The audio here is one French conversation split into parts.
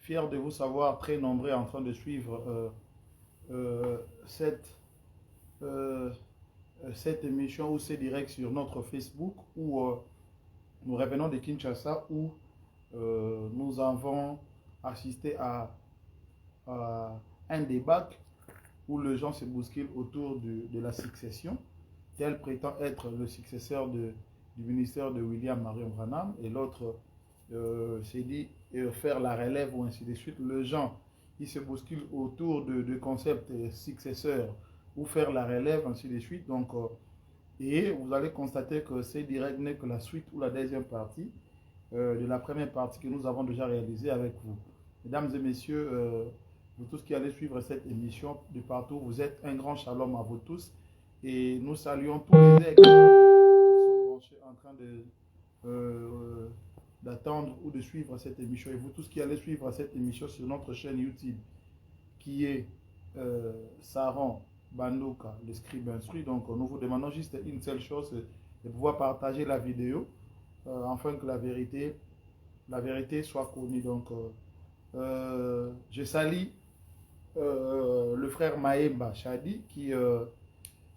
fier de vous savoir très nombreux en train de suivre cette, euh, cette émission ou ces directs sur notre Facebook où nous revenons de Kinshasa où nous avons assisté à un débat où les gens se bousculent autour de la succession. Tel prétend être le successeur du ministère de William Marion Branham et l'autre s'est dit faire la relève ou ainsi de suite. Les gens qui se bousculent autour de concepts successeurs ou faire la relève, ainsi de suite. Donc, et vous allez constater que c'est direct n'est que la suite ou la deuxième partie de la première partie que nous avons déjà réalisée avec vous. Mesdames et messieurs, vous tous qui allez suivre cette émission de partout, vous êtes un grand shalom à vous tous. Et nous saluons tous les aigles qui sont branchés en train d'attendre ou de suivre cette émission. Et vous tous qui allez suivre cette émission sur notre chaîne YouTube, qui est Saron Bandouka, le scribe instruit. Donc nous vous demandons juste une seule chose, de pouvoir partager la vidéo, afin que la vérité soit connue. Donc je salue le frère Maemba Chadi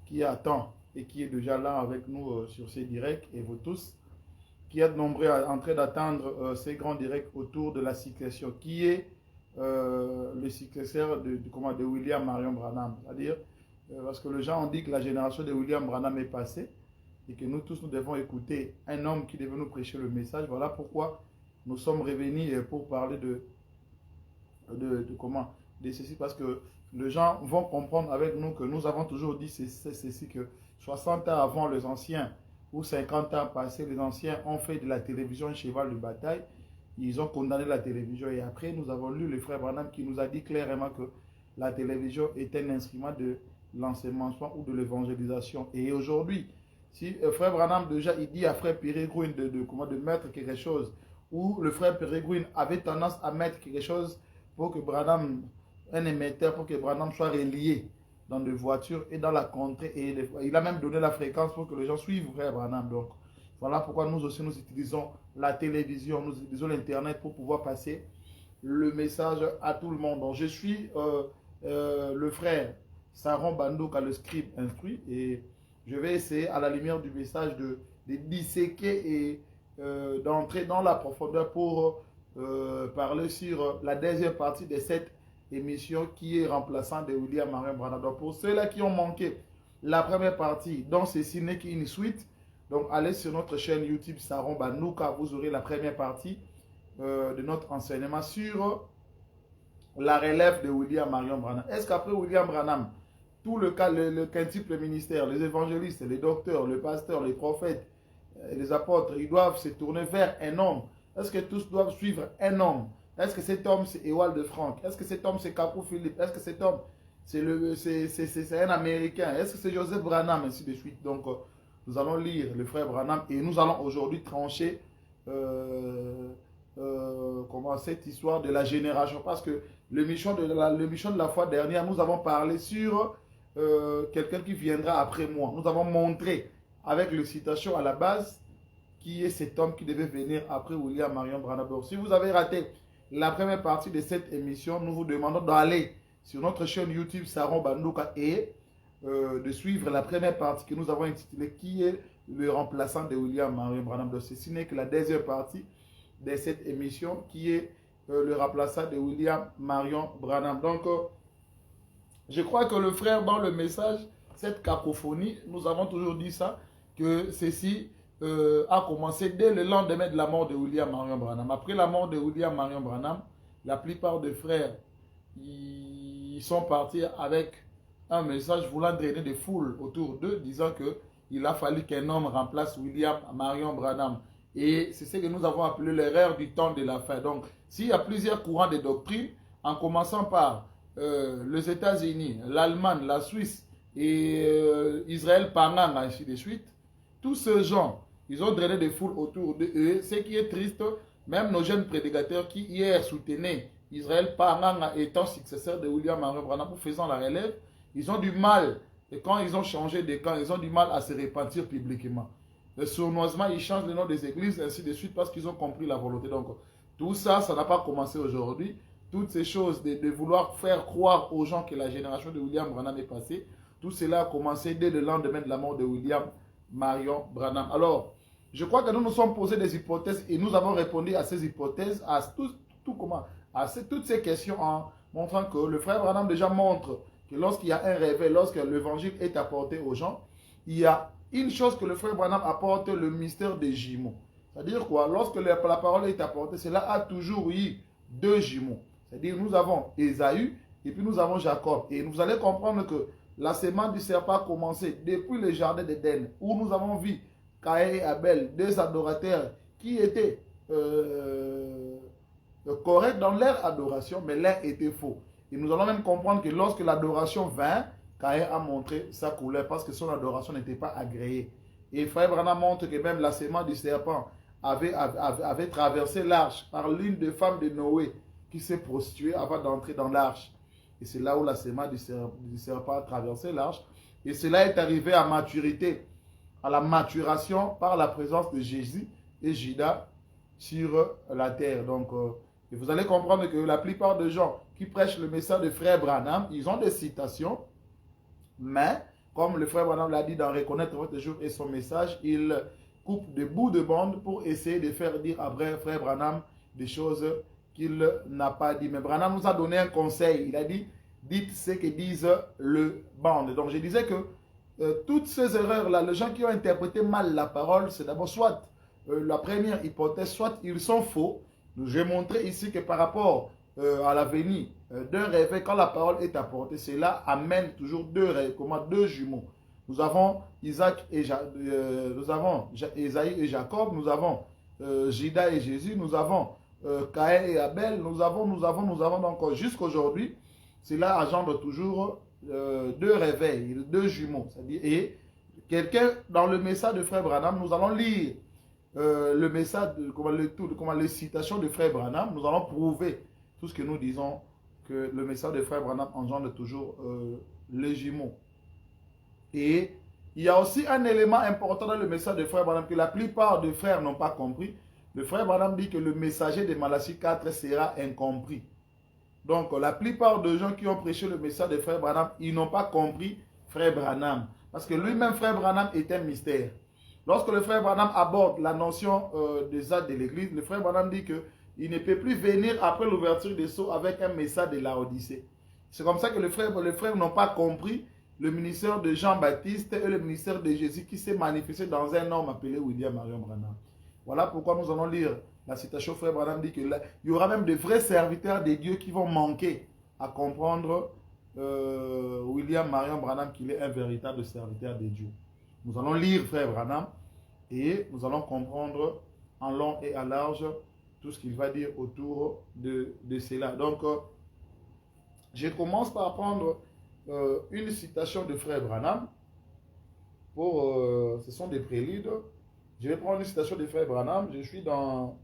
qui attend et qui est déjà là avec nous sur ces directs, et vous tous qui êtes nombreux en train d'attendre ces grands directs autour de la succession, qui est le successeur de William Marion Branham. C'est-à-dire, parce que les gens ont dit que la génération de William Branham est passée et que nous tous nous devons écouter un homme qui devait nous prêcher le message. Voilà pourquoi nous sommes revenus pour parler de ceci, parce que les gens vont comprendre avec nous que nous avons toujours dit ceci, que 60 ans avant les anciens, ou 50 ans passés, les anciens ont fait de la télévision un cheval de bataille. Ils ont condamné la télévision. Et après, nous avons lu le frère Branham qui nous a dit clairement que la télévision est un instrument de l'enseignement ou de l'évangélisation. Et aujourd'hui, si frère Branham déjà il dit à frère Peregrine de mettre quelque chose, ou le frère Peregrine avait tendance à mettre quelque chose pour que Branham, un émetteur, pour que Branham soit relié dans des voitures et dans la contrée. Et il a même donné la fréquence pour que les gens suivent frère Branham. Donc, voilà pourquoi nous aussi nous utilisons la télévision, nous utilisons l'Internet pour pouvoir passer le message à tout le monde. Donc, je suis le frère Saron Bandouka, le scribe instruit, et je vais essayer à la lumière du message de disséquer et d'entrer dans la profondeur pour parler sur la deuxième partie de cette émission qui est remplaçant de William Marion Branham. Donc pour ceux-là qui ont manqué la première partie, donc ceci n'est qu'une suite, donc allez sur notre chaîne YouTube Saron Bandouka, vous aurez la première partie de notre enseignement sur la relève de William Marion Branham. Est-ce qu'après William Branham, tout le quintuple ministère, les évangélistes, les docteurs, les pasteurs, les prophètes, les apôtres, ils doivent se tourner vers un homme? Est-ce que tous doivent suivre un homme? Est-ce que cet homme c'est Ewald de Franck? Est-ce que cet homme c'est Kakou Philippe? Est-ce que cet homme c'est un Américain? Est-ce que c'est Joseph Branham? Ainsi de suite. Donc nous allons lire le frère Branham et nous allons aujourd'hui trancher cette histoire de la génération. Parce que l'émission de la fois dernière, nous avons parlé sur quelqu'un qui viendra après moi. Nous avons montré avec les citations à la base qui est cet homme qui devait venir après William Marion Branham. Si vous avez raté la première partie de cette émission, nous vous demandons d'aller sur notre chaîne YouTube Saron Bandouka et de suivre la première partie que nous avons intitulée qui est le remplaçant de William Marion Branham. Ceci n'est que la deuxième partie de cette émission qui est le remplaçant de William Marion Branham. Donc, je crois que le frère dans le message, cette cacophonie, nous avons toujours dit ça, que ceci a commencé dès le lendemain de la mort de William Marion Branham. Après la mort de William Marion Branham, la plupart des frères ils sont partis avec un message voulant drainer des foules autour d'eux, disant qu'il a fallu qu'un homme remplace William Marion Branham. Et c'est ce que nous avons appelé l'erreur du temps de la fin. Donc, s'il y a plusieurs courants de doctrine, en commençant par les États-Unis, l'Allemagne, la Suisse et Israël, Panang, ainsi de suite, tous ces gens, ils ont drainé des foules autour d'eux. Ce qui est triste, même nos jeunes prédicateurs qui hier soutenaient Israël Panang étant successeur de William Marion Branham pour faisant la relève, ils ont du mal, et quand ils ont changé de camp, ils ont du mal à se repentir publiquement. Sournoisement, ils changent le nom des églises, ainsi de suite, parce qu'ils ont compris la volonté. Donc, tout ça, ça n'a pas commencé aujourd'hui. toutes ces choses, de vouloir faire croire aux gens que la génération de William Branham est passée, tout cela a commencé dès le lendemain de la mort de William Marion Branham. Alors, je crois que nous nous sommes posé des hypothèses et nous avons répondu à ces hypothèses, à toutes ces questions en montrant que le frère Branham déjà montre que lorsqu'il y a un réveil, lorsque l'évangile est apporté aux gens, il y a une chose que le frère Branham apporte, le mystère des jumeaux. C'est-à-dire quoi? Lorsque la parole est apportée, cela a toujours eu deux jumeaux. C'est-à-dire nous avons Ésaü et puis nous avons Jacob. Et vous allez comprendre que la sémence du serpent a commencé depuis le jardin d'Éden, où nous avons vu Caïn et Abel, deux adorateurs qui étaient corrects dans leur adoration, mais l'un était faux. Et nous allons même comprendre que lorsque l'adoration vint, Caïn a montré sa couleur parce que son adoration n'était pas agréée. Et Frère Branham montre que même la sémence du serpent avait traversé l'arche par l'une des femmes de Noé qui s'est prostituée avant d'entrer dans l'arche. Et c'est là où la sémence du serpent a traversé l'arche. Et cela est arrivé à maturité, à la maturation par la présence de Jésus et Judas sur la terre. Donc, et vous allez comprendre que la plupart des gens qui prêchent le message de Frère Branham, ils ont des citations, mais comme le Frère Branham l'a dit dans Reconnaître votre jour et son message, il coupe des bouts de bande pour essayer de faire dire à Frère Branham des choses qu'il n'a pas dit. Mais Branham nous a donné un conseil. Il a dit, dites ce que disent le bande. Donc je disais que toutes ces erreurs-là, les gens qui ont interprété mal la parole, c'est d'abord soit la première hypothèse, soit ils sont faux. J'ai montré ici que par rapport à la venue d'un réveil, quand la parole est apportée, cela amène toujours deux jumeaux. Nous avons Isaac et nous avons Ésaïe et Jacob, nous avons Judas et Jésus, nous avons Caïn et Abel, nous avons donc jusqu'à aujourd'hui, cela engendre toujours deux réveils, deux jumeaux. Et quelqu'un, dans le message de Frère Branham, nous allons lire le message, les citations de Frère Branham, nous allons prouver tout ce que nous disons, que le message de Frère Branham engendre toujours les jumeaux. Et il y a aussi un élément important dans le message de Frère Branham que la plupart des frères n'ont pas compris. Le Frère Branham dit que le messager de Malachie 4 sera incompris. Donc la plupart des gens qui ont prêché le message de Frère Branham, ils n'ont pas compris Frère Branham. Parce que lui-même, Frère Branham, est un mystère. Lorsque le Frère Branham aborde la notion des actes de l'Église, le Frère Branham dit qu'il ne peut plus venir après l'ouverture des sceaux avec un message de la Odyssée. C'est comme ça que les frères n'ont pas compris le ministère de Jean-Baptiste et le ministère de Jésus qui s'est manifesté dans un homme appelé William Marion Branham. Voilà pourquoi nous allons lire la citation. Frère Branham dit qu'il y aura même de vrais serviteurs de Dieu qui vont manquer à comprendre William Marion Branham qu'il est un véritable serviteur de Dieu. Nous allons lire Frère Branham et nous allons comprendre en long et en large tout ce qu'il va dire autour de cela. Donc, je commence par prendre une citation de Frère Branham. Ce sont des préludes. Je vais prendre une citation de Frère Branham. Je suis dans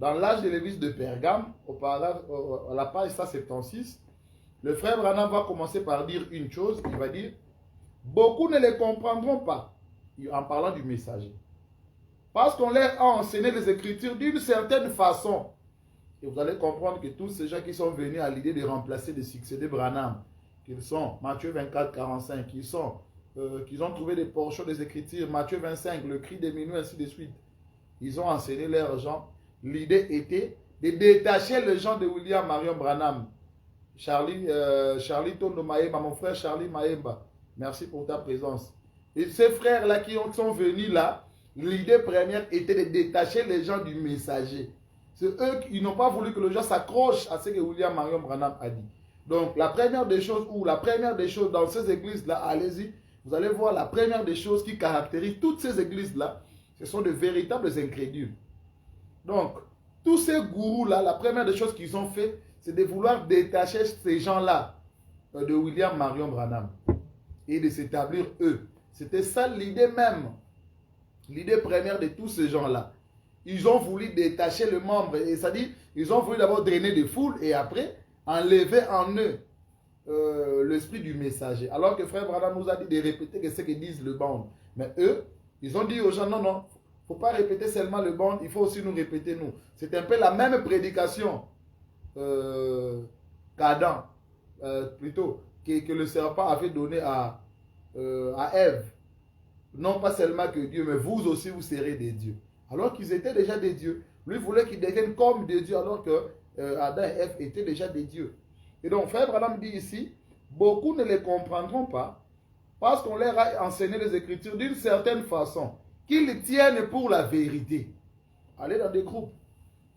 l'âge de l'église de Pergame, à la page 176. Le Frère Branham va commencer par dire une chose. Il va dire, beaucoup ne les comprendront pas, en parlant du messager. Parce qu'on leur a enseigné les Écritures d'une certaine façon. Et vous allez comprendre que tous ces gens qui sont venus à l'idée de remplacer, de succéder Branham, qu'ils sont Matthieu 24, 45, qu'ils ont trouvé des portions des Écritures, Matthieu 25, le cri des minuit, ainsi de suite. Ils ont enseigné leurs gens. L'idée était de détacher les gens de William Marion Branham. Charlie Tondo Maemba, mon frère Charlie Maemba, merci pour ta présence. Et ces frères-là qui sont venus là, l'idée première était de détacher les gens du messager. C'est eux qui n'ont pas voulu que les gens s'accrochent à ce que William Marion Branham a dit. Donc la première des choses dans ces églises-là, allez-y, vous allez voir la première des choses qui caractérise toutes ces églises-là, ce sont de véritables incrédules. Donc, tous ces gourous-là, la première des choses qu'ils ont fait, c'est de vouloir détacher ces gens-là de William Marion Branham et de s'établir eux. C'était ça l'idée même, l'idée première de tous ces gens-là. Ils ont voulu détacher le membre, et ça dit, ils ont voulu d'abord drainer des foules et après enlever en eux l'esprit du messager. Alors que Frère Branham nous a dit de répéter ce que disent le bande. Mais eux, ils ont dit aux gens, non, faut pas répéter seulement le bond, il faut aussi nous répéter nous. C'est un peu la même prédication qu'Adam, plutôt, que le serpent avait donné à Ève. Non pas seulement que Dieu, mais vous aussi vous serez des dieux. Alors qu'ils étaient déjà des dieux. Lui voulait qu'ils deviennent comme des dieux alors que Adam et Ève étaient déjà des dieux. Et donc Frère Branham dit ici, beaucoup ne les comprendront pas parce qu'on leur a enseigné les Écritures d'une certaine façon, qu'ils tiennent pour la vérité. Allez dans des groupes,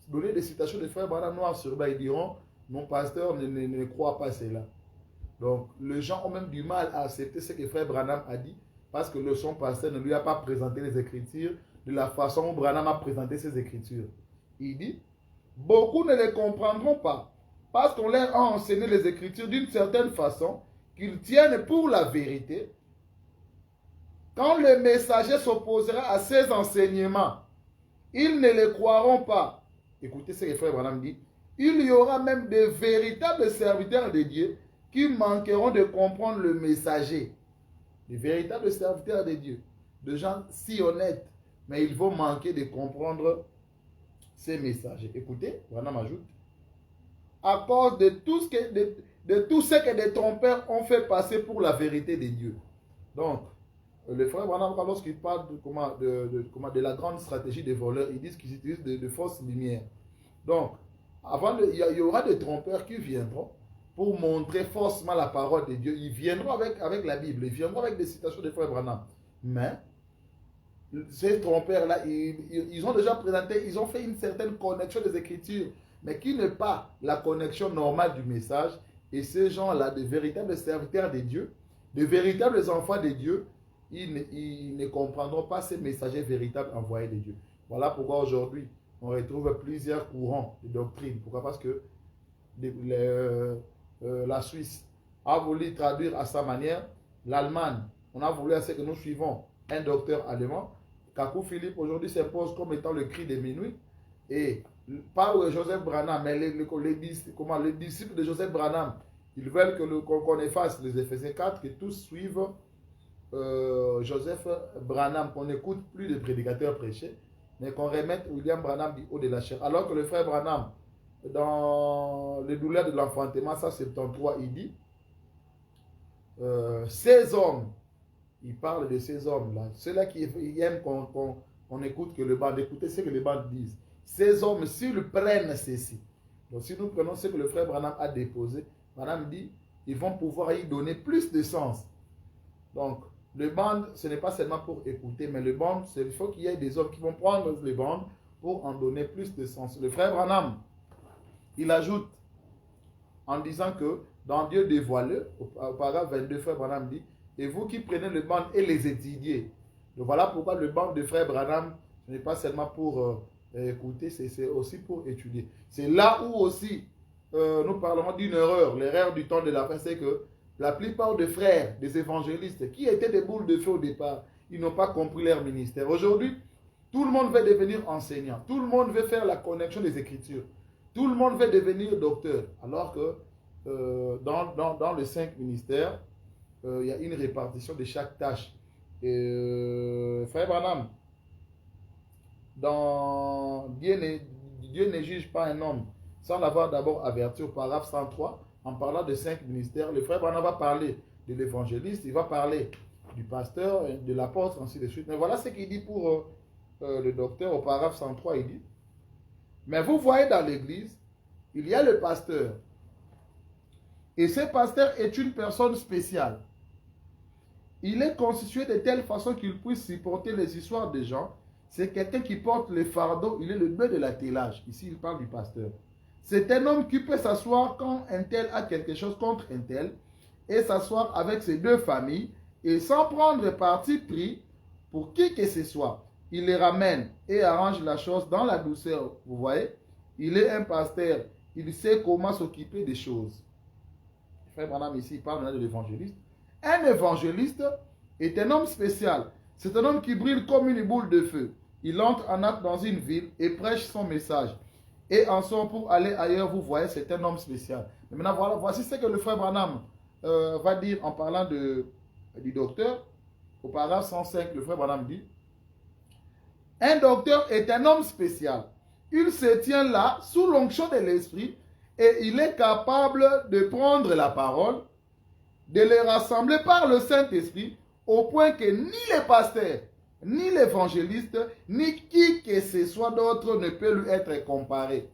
donner des citations de Frère Branham noir sur bas, ils diront, mon pasteur ne croit pas cela. Donc les gens ont même du mal à accepter ce que Frère Branham a dit parce que son pasteur ne lui a pas présenté les Écritures de la façon où Branham a présenté ses Écritures. Il dit, beaucoup ne les comprendront pas parce qu'on leur a enseigné les Écritures d'une certaine façon qu'ils tiennent pour la vérité. Quand le messager s'opposera à ces enseignements, ils ne les croiront pas. Écoutez ce que Frère Branham dit. Il y aura même de véritables serviteurs de Dieu qui manqueront de comprendre le messager. Des véritables serviteurs de Dieu. De gens si honnêtes, mais ils vont manquer de comprendre ces messages. Écoutez, Branham ajoute, à cause de tout ce que des trompeurs ont fait passer pour la vérité de Dieu. Donc, le frère Branham, lorsqu'il parle de la grande stratégie des voleurs, ils disent qu'ils utilisent de fausses lumières. Donc, il y aura des trompeurs qui viendront pour montrer faussement la parole de Dieu. Ils viendront avec la Bible, ils viendront avec des citations de frère Branham. Mais, ces trompeurs-là, ils ont déjà présenté, ils ont fait une certaine connexion des Écritures, mais qui n'est pas la connexion normale du message. Et ces gens-là, de véritables serviteurs de Dieu, de véritables enfants de Dieu, ils ne comprendront pas ces messagers véritables envoyés de Dieu. Voilà pourquoi aujourd'hui, on retrouve plusieurs courants de doctrine. Pourquoi? Parce que la Suisse a voulu traduire à sa manière, l'Allemagne, on a voulu à ce que nous suivons un docteur allemand. Kakou Philippe aujourd'hui s'impose comme étant le cri de minuit. Et pas Joseph Branham, mais les disciples de Joseph Branham, ils veulent qu'on efface les Éphésiens 4, que tous suivent Joseph Branham, qu'on n'écoute plus de prédicateurs prêcher, mais qu'on remette William Branham du haut de la chair. Alors que le frère Branham, dans les douleurs de l'enfantement, ça 73, il dit, ces hommes, il parle de ces hommes-là, ceux-là qui aiment qu'on écoute que le band, écoutez ce que les bandes disent. Ces hommes, s'ils prennent ceci, donc si nous prenons ce que le frère Branham a déposé, Branham dit, ils vont pouvoir y donner plus de sens. Donc, le band, ce n'est pas seulement pour écouter, mais le band, il faut qu'il y ait des hommes qui vont prendre le band pour en donner plus de sens. Le frère Branham, il ajoute en disant que dans Dieu dévoilé, au paragraphe 22, frère Branham dit, et vous qui prenez le band et les étudiez. Donc voilà pourquoi le band de frère Branham, ce n'est pas seulement pour écouter, c'est aussi pour étudier. C'est là où aussi nous parlons d'une erreur. L'erreur du temps de la fin, c'est que la plupart des frères, des évangélistes, qui étaient des boules de feu au départ, ils n'ont pas compris leur ministère. Aujourd'hui, tout le monde veut devenir enseignant. Tout le monde veut faire la connexion des Écritures. Tout le monde veut devenir docteur. Alors que dans les 5 ministères, il y a une répartition de chaque tâche. Frère Branham, Dieu ne juge pas un homme sans l'avoir d'abord averti au paragraphe 103, en parlant de 5 ministères. Le frère Branham va parler de l'évangéliste, il va parler du pasteur, de l'apôtre, ainsi de suite. Mais voilà ce qu'il dit pour le docteur au paragraphe 103, il dit, mais vous voyez dans l'église, il y a le pasteur. Et ce pasteur est une personne spéciale. Il est constitué de telle façon qu'il puisse supporter les histoires des gens. C'est quelqu'un qui porte le fardeau, il est le bœuf de l'attelage. Ici, il parle du pasteur. C'est un homme qui peut s'asseoir quand un tel a quelque chose contre un tel et s'asseoir avec ses 2 familles et sans prendre parti pris pour qui que ce soit. Il les ramène et arrange la chose dans la douceur. Vous voyez, il est un pasteur. Il sait comment s'occuper des choses. Frère Branham ici, il parle de l'évangéliste. Un évangéliste est un homme spécial. C'est un homme qui brille comme une boule de feu. Il entre en acte dans une ville et prêche son message. Et en sort pour aller ailleurs, vous voyez, c'est un homme spécial. Mais maintenant, voilà, voici ce que le frère Branham va dire en parlant du docteur. Au paragraphe 105, le frère Branham dit, Un docteur est un homme spécial. Il se tient là, sous l'onction de l'esprit, et il est capable de prendre la parole, de les rassembler par le Saint-Esprit, au point que ni les pasteurs, ni l'évangéliste, ni qui que ce soit d'autre ne peut lui être comparé.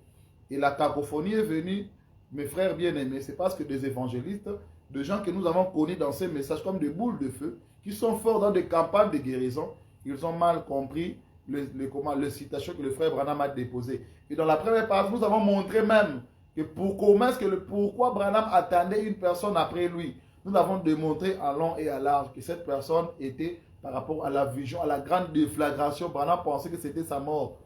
Et la cacophonie est venue, mes frères bien-aimés, c'est parce que des évangélistes, des gens que nous avons connus dans ces messages comme des boules de feu, qui sont forts dans des campagnes de guérison, ils ont mal compris le citation que le frère Branham a déposé. Et dans la première partie, nous avons montré même que pourquoi Branham attendait une personne après lui. Nous avons démontré en long et à large que cette personne était par rapport à la vision, à la grande déflagration. Branham pensait que c'était sa mort.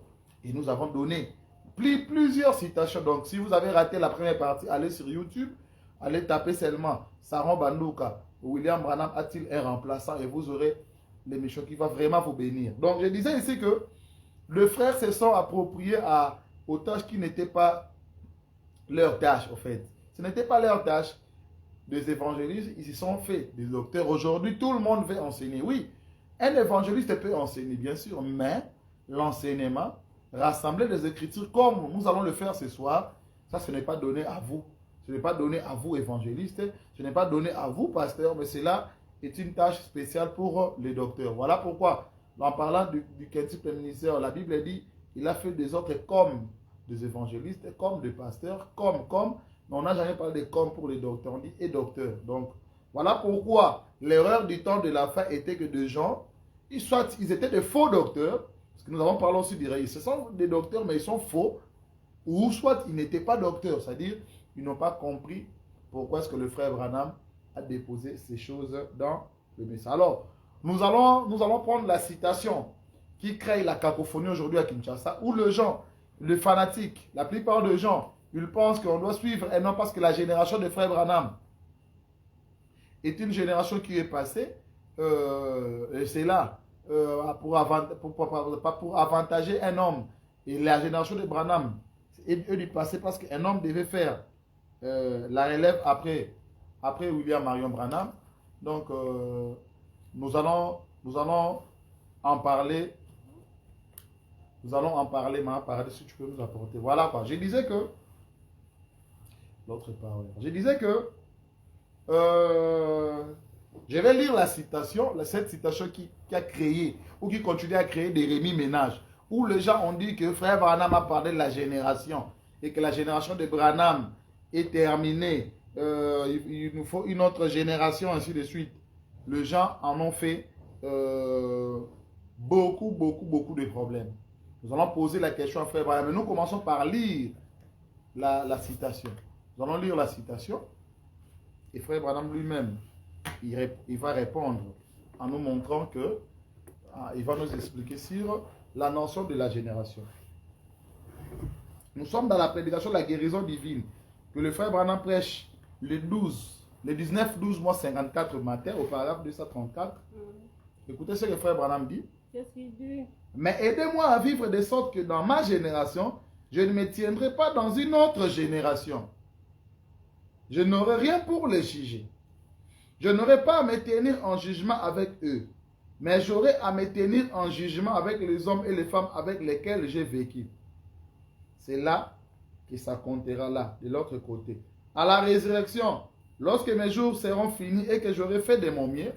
Et nous avons donné plusieurs citations. Donc si vous avez raté la première partie, allez sur YouTube, allez taper seulement Saron Bandouka, William Branham a-t-il un remplaçant, et vous aurez l'émission qui va vraiment vous bénir. Donc je disais ici que les frères se sont appropriés aux tâches qui n'étaient pas leur tâche, en fait. Ce n'était pas leur tâche. Des évangélistes, ils s'y sont faits. Des docteurs, aujourd'hui, tout le monde veut enseigner. Oui, un évangéliste peut enseigner, bien sûr, mais l'enseignement, rassembler les Écritures comme nous allons le faire ce soir, ça, ce n'est pas donné à vous. Ce n'est pas donné à vous, évangélistes. Ce n'est pas donné à vous, pasteurs, mais cela est une tâche spéciale pour les docteurs. Voilà pourquoi, en parlant du quintuple ministère, la Bible dit, il a fait des autres comme des évangélistes, comme des pasteurs, comme, mais on n'a jamais parlé de comme pour les docteurs, on dit et docteurs. Donc, voilà pourquoi l'erreur du temps de la fin était que des gens, ils étaient de faux docteurs, parce que nous avons parlé aussi des ce sont des docteurs, mais ils sont faux, ou soit ils n'étaient pas docteurs, c'est-à-dire ils n'ont pas compris pourquoi est-ce que le frère Branham a déposé ces choses dans le message. Alors, nous allons prendre la citation qui crée la cacophonie aujourd'hui à Kinshasa, où les fanatiques, la plupart des gens, ils pensent qu'on doit suivre, et non parce que la génération de frère Branham est une génération qui est passée, et c'est là, pour avantager un homme. Et la génération de Branham est du passé parce qu'un homme devait faire la relève après William Marion Branham. Donc, nous allons en parler. Nous allons en parler, si tu peux nous apporter. Voilà quoi. Je disais que, l'autre parole. Je disais que, je vais lire la citation, cette citation qui a créé, ou qui continue à créer des Rémi Ménage, où les gens ont dit que frère Branham a parlé de la génération, et que la génération de Branham est terminée. Il nous faut une autre génération, ainsi de suite. Les gens en ont fait beaucoup de problèmes. Nous allons poser la question à frère Branham, mais nous commençons par lire la citation. Nous allons lire la citation, et frère Branham lui-même, il va répondre en nous montrant que, il va nous expliquer sur la notion de la génération. Nous sommes dans la prédication de la guérison divine, que le frère Branham prêche le 19-12 mois 54 matin, au paragraphe 234. Écoutez ce que le frère Branham dit. Qu'est-ce qu'il dit? Mais aidez-moi à vivre de sorte que dans ma génération, je ne me tiendrai pas dans une autre génération. Je n'aurai rien pour les juger. Je n'aurai pas à me tenir en jugement avec eux, mais j'aurai à me tenir en jugement avec les hommes et les femmes avec lesquels j'ai vécu. C'est là que ça comptera là, de l'autre côté. À la résurrection, lorsque mes jours seront finis et que j'aurai fait de mon mieux,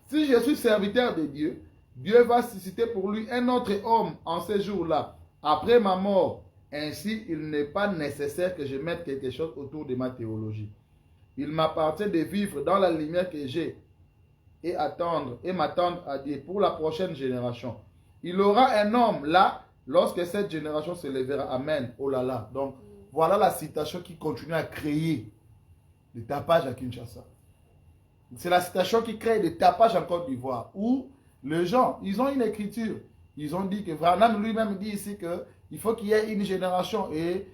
si je suis serviteur de Dieu, Dieu va susciter pour lui un autre homme en ces jours-là, après ma mort. Ainsi, il n'est pas nécessaire que je mette quelque chose autour de ma théologie. Il m'appartient de vivre dans la lumière que j'ai et m'attendre à Dieu pour la prochaine génération. Il aura un homme là lorsque cette génération se lèvera. Amen. Oh là là. Donc, voilà la citation qui continue à créer des tapages à Kinshasa. C'est la citation qui crée des tapages en Côte d'Ivoire, où les gens, ils ont une écriture. Ils ont dit que Branham lui-même dit ici qu'il faut qu'il y ait une génération. Et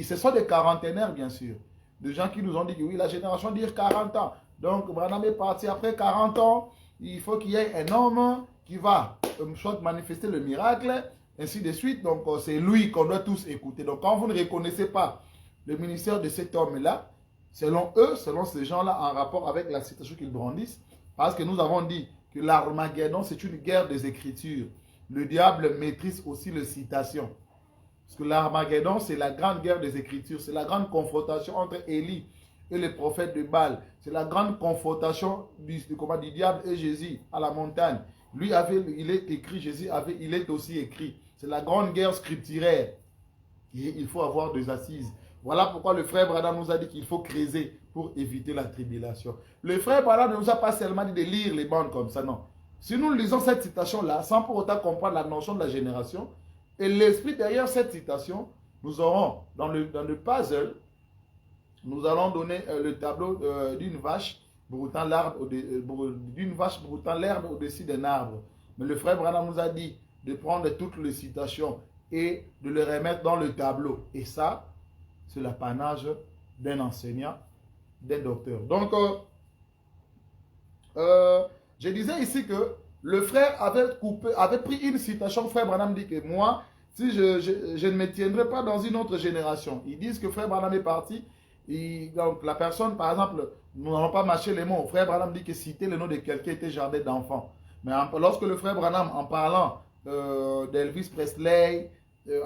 ce sont des quarantenaires, bien sûr. Des gens qui nous ont dit que oui, la génération dire 40 ans. Donc, Branham est parti après 40 ans. Il faut qu'il y ait un homme qui va soit manifester le miracle, ainsi de suite. Donc, c'est lui qu'on doit tous écouter. Donc, quand vous ne reconnaissez pas le ministère de cet homme-là, selon eux, selon ces gens-là, en rapport avec la citation qu'ils brandissent, parce que nous avons dit que l'Armageddon, c'est une guerre des Écritures. le diable maîtrise aussi les citations. Parce que l'Armageddon, c'est la grande guerre des Écritures. C'est la grande confrontation entre Élie et les prophètes de Baal. C'est la grande confrontation du diable et Jésus à la montagne. Lui, il est écrit, Jésus il est aussi écrit. C'est la grande guerre scripturaire. Et il faut avoir des assises. Voilà pourquoi le frère Branham nous a dit qu'il faut creuser pour éviter la tribulation. Le frère Branham ne nous a pas seulement dit de lire les bandes comme ça, non. Si nous lisons cette citation-là, sans pour autant comprendre la notion de la génération, et l'esprit derrière cette citation, nous aurons dans le puzzle, nous allons donner le tableau d'une vache broutant l'herbe au-dessus d'un arbre. Mais le frère Branham nous a dit de prendre toutes les citations et de les remettre dans le tableau. Et ça, c'est l'apanage d'un enseignant, d'un docteur. Donc, je disais ici que le frère avait pris une citation. Le frère Branham dit que moi, si je ne me tiendrai pas dans une autre génération. Ils disent que frère Branham est parti. Donc la personne, par exemple, nous n'allons pas mâcher les mots. Frère Branham dit que citer le nom de quelqu'un était jardin d'enfant. Mais lorsque le frère Branham, en parlant d'Elvis Presley, il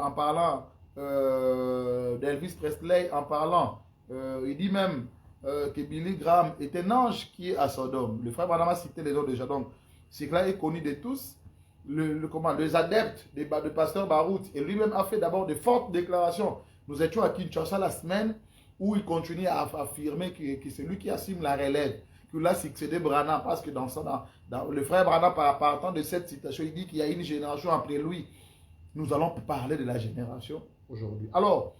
dit même que Billy Graham est un ange qui est à Sodome. Le frère Branham a cité les noms déjà. Donc, ce là est connu de tous. Les adeptes de pasteur Barout, et lui-même a fait d'abord de fortes déclarations. Nous étions à Kinshasa la semaine où il continuait à affirmer que c'est lui qui assume la relève, qu'il a succédé Branham, parce que dans le frère Branham, partant de cette citation, il dit qu'il y a une génération après lui. Nous allons parler de la génération aujourd'hui. Alors,